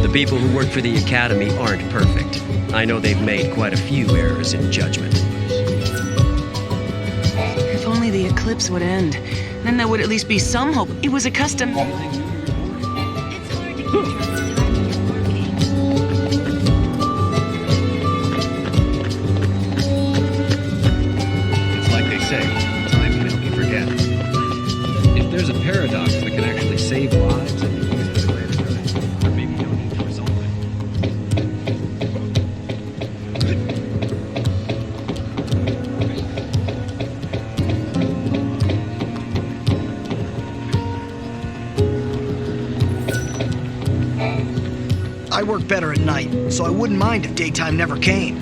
The people who work for the Academy aren't perfect. I know they've made quite a few errors in judgment. If only the eclipse would end, then there would at least be some hope. It was a custom... It's like they say, time can help you forget. If there's a paradox that can actually save lives, and use it a greater good, or maybe you don't need to resolve it. I work better at night, so I wouldn't mind if daytime never came.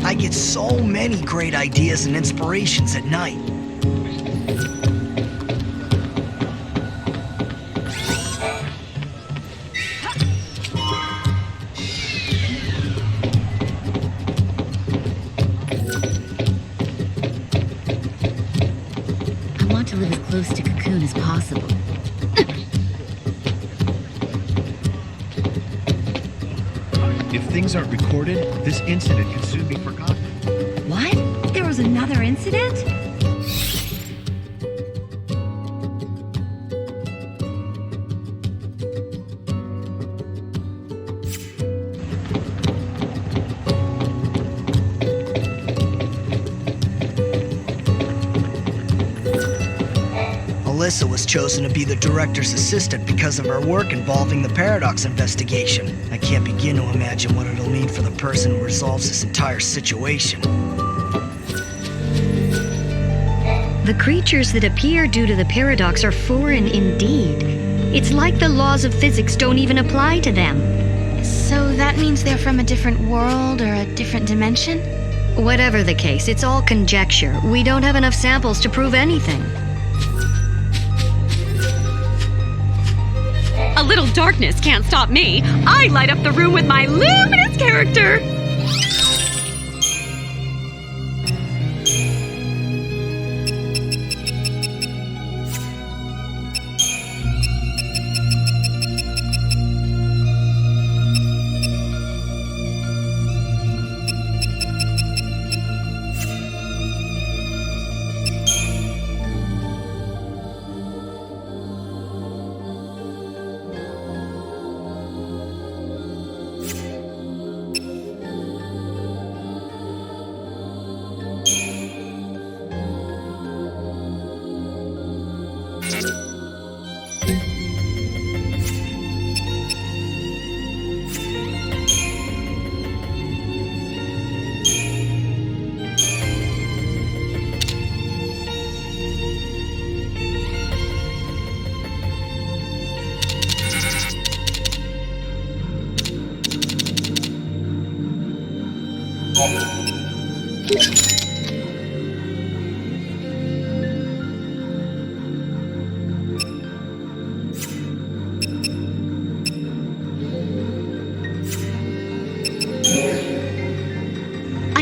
I get so many great ideas and inspirations at night. I want to live as close to Cocoon as possible. If things aren't recorded, this incident can soon be forgotten. What? There was another incident? Alyssa was chosen to be the director's assistant because of her work involving the paradox investigation. I can't begin to imagine what it'll mean for the person who resolves this entire situation. The creatures that appear due to the paradox are foreign indeed. It's like the laws of physics don't even apply to them. So that means they're from a different world or a different dimension? Whatever the case, it's all conjecture. We don't have enough samples to prove anything. A little darkness can't stop me. I light up the room with my luminous character.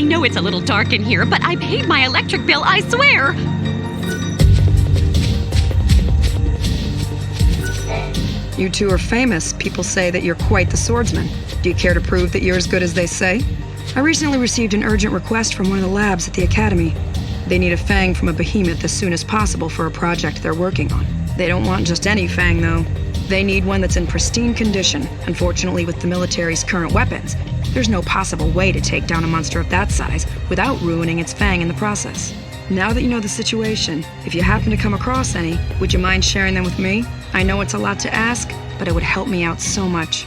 know it's a little dark in here, but I paid my electric bill, I swear! You two are famous. People say that you're quite the swordsman. Do you care to prove that you're as good as they say? I recently received an urgent request from one of the labs at the Academy. They need a fang from a behemoth as soon as possible for a project they're working on. They don't want just any fang, though. They need one that's in pristine condition. Unfortunately, with the military's current weapons, there's no possible way to take down a monster of that size without ruining its fang in the process. Now that you know the situation, if you happen to come across any, would you mind sharing them with me? I know it's a lot to ask, but it would help me out so much.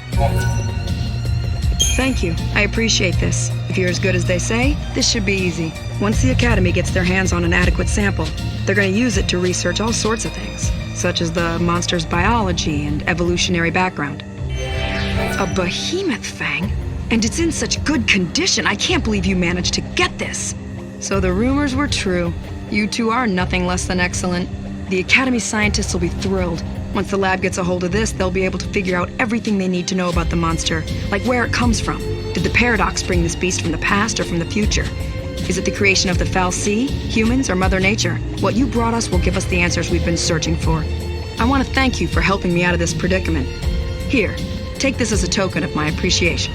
Thank you. I appreciate this. If you're as good as they say, this should be easy. Once the Academy gets their hands on an adequate sample, they're going to use it to research all sorts of things, such as the monster's biology and evolutionary background. A behemoth fang? And it's in such good condition. I can't believe you managed to get this. So the rumors were true. You two are nothing less than excellent. The Academy scientists will be thrilled. Once the lab gets a hold of this, they'll be able to figure out everything they need to know about the monster, like where it comes from. Did the paradox bring this beast from the past or from the future? Is it the creation of the fal'Cie, humans, or Mother Nature? What you brought us will give us the answers we've been searching for. I want to thank you for helping me out of this predicament. Here, take this as a token of my appreciation.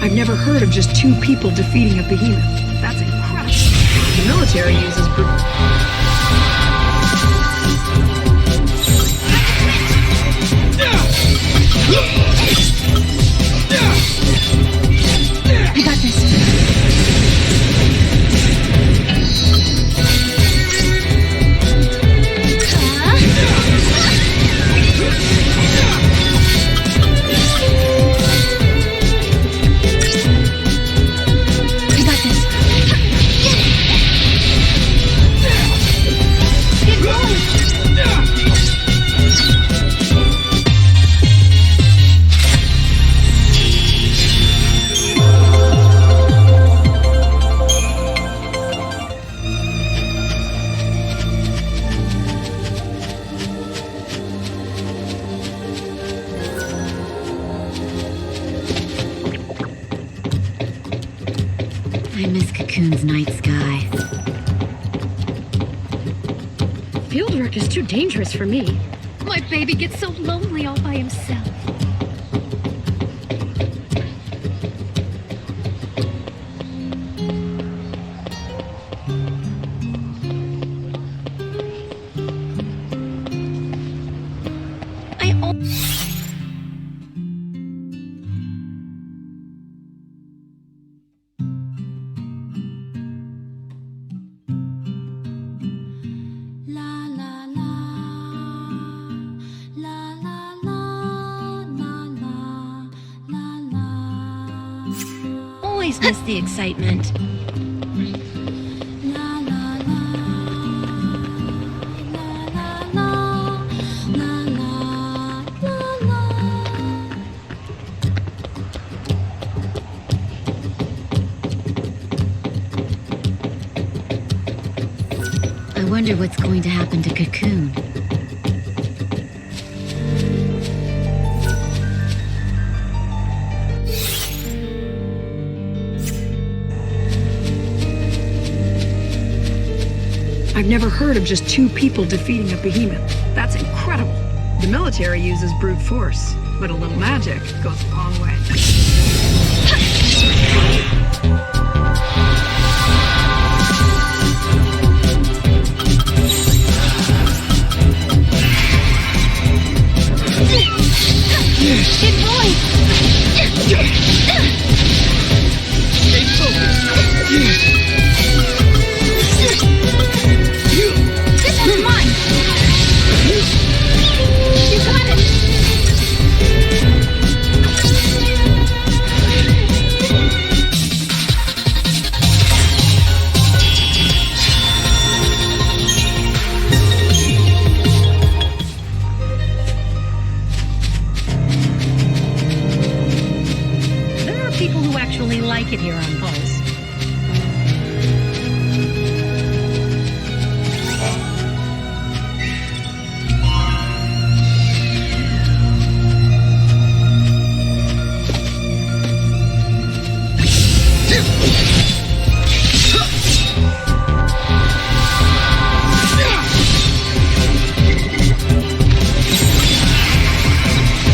I've never heard of just 2 people defeating a behemoth. That's incredible. The military uses brute. I got this. I miss Cocoon's night sky. Fieldwork is too dangerous for me. My baby gets so lonely all by himself. Always miss the excitement. I wonder what's going to happen to Cocoon. I've never heard of just 2 people defeating a behemoth. That's incredible. The military uses brute force, but a little magic goes a long way. Good boy! Stay focused! This one's mine! You got it! There are people who actually like it here on Pulse.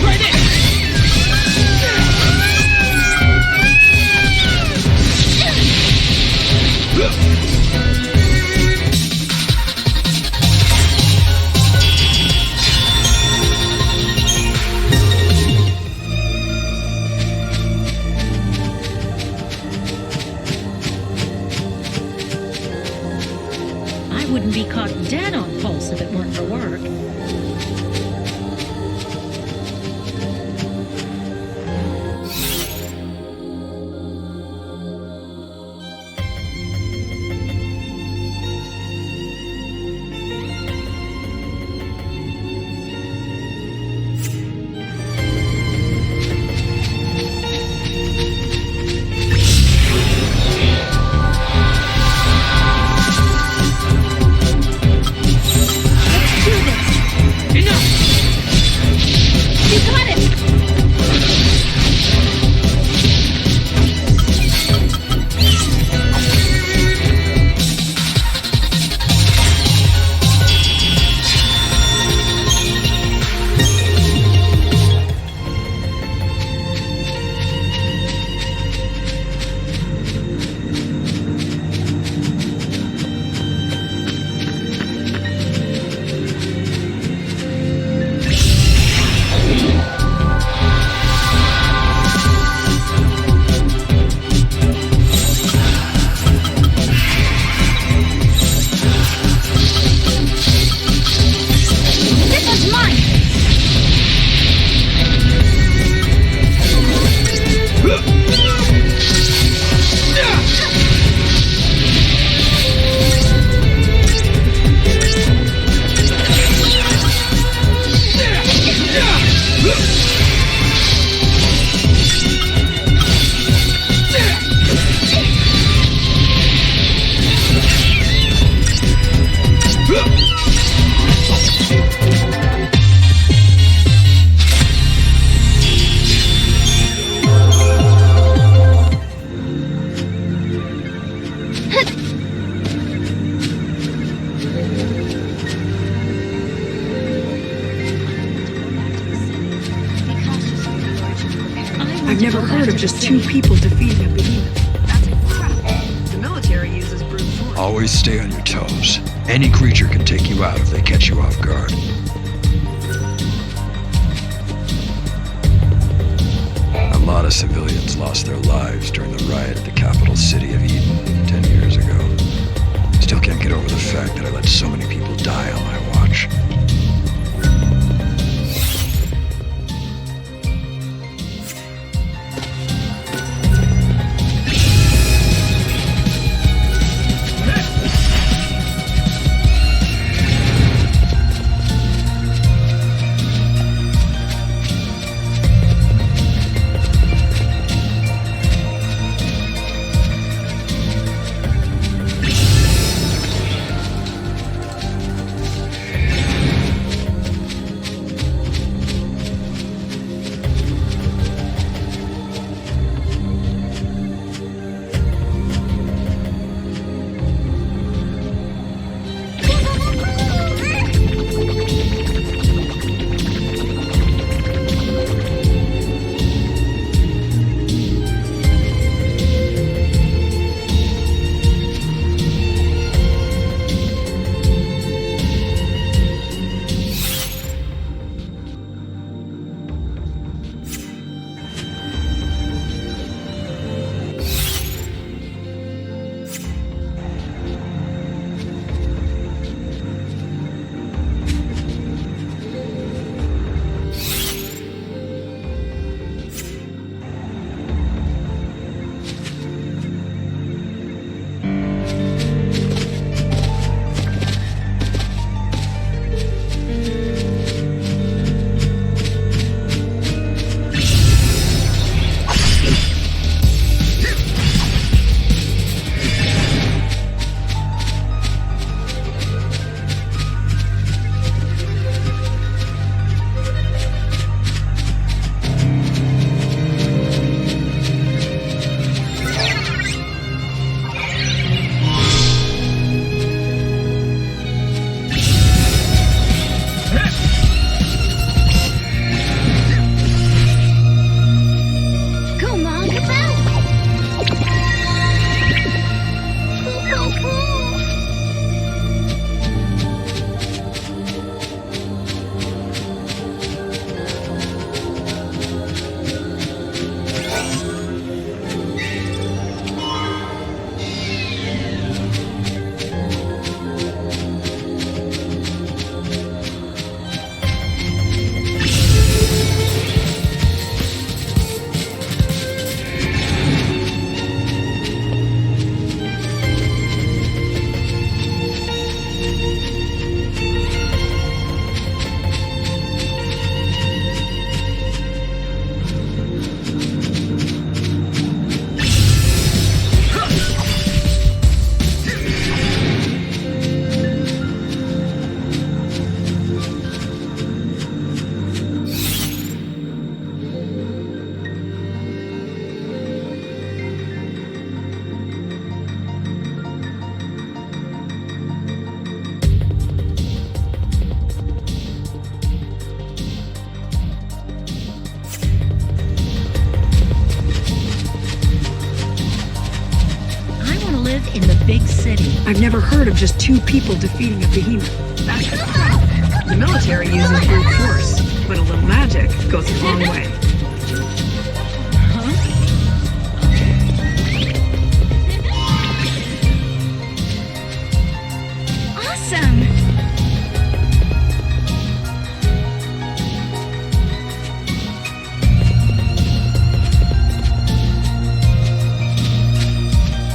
Right in! house if it weren't for work. I've never heard of just 2 people defeating a behemoth. That's incredible. The military uses brute force. Always stay on your toes. Any creature can take you out if they catch you off guard. A lot of civilians lost their lives during the riot at the capital city of Eden 10 years ago. Still can't get over the fact that I let so many people die on my watch. city. I've never heard of just 2 people defeating a behemoth. That's incredible. The military uses brute force, but a little magic goes a long way. Awesome!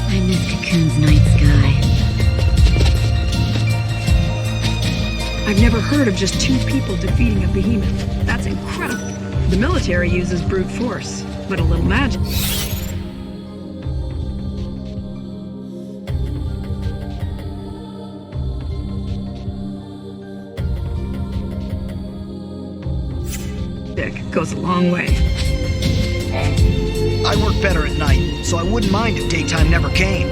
I miss Cocoon's night sky. I've never heard of just 2 people defeating a behemoth. That's incredible. The military uses brute force, but a little magic. Goes a long way. I work better at night, so I wouldn't mind if daytime never came.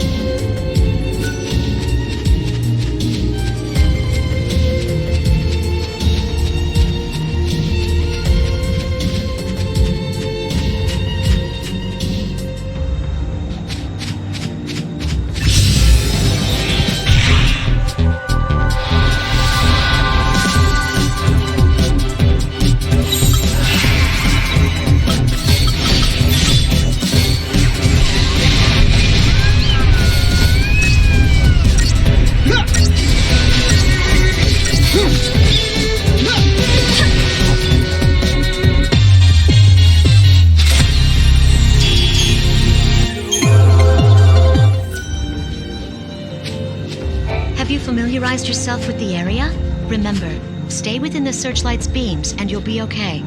Have you familiarized yourself with the area? Remember, stay within the searchlight's beams and you'll be okay.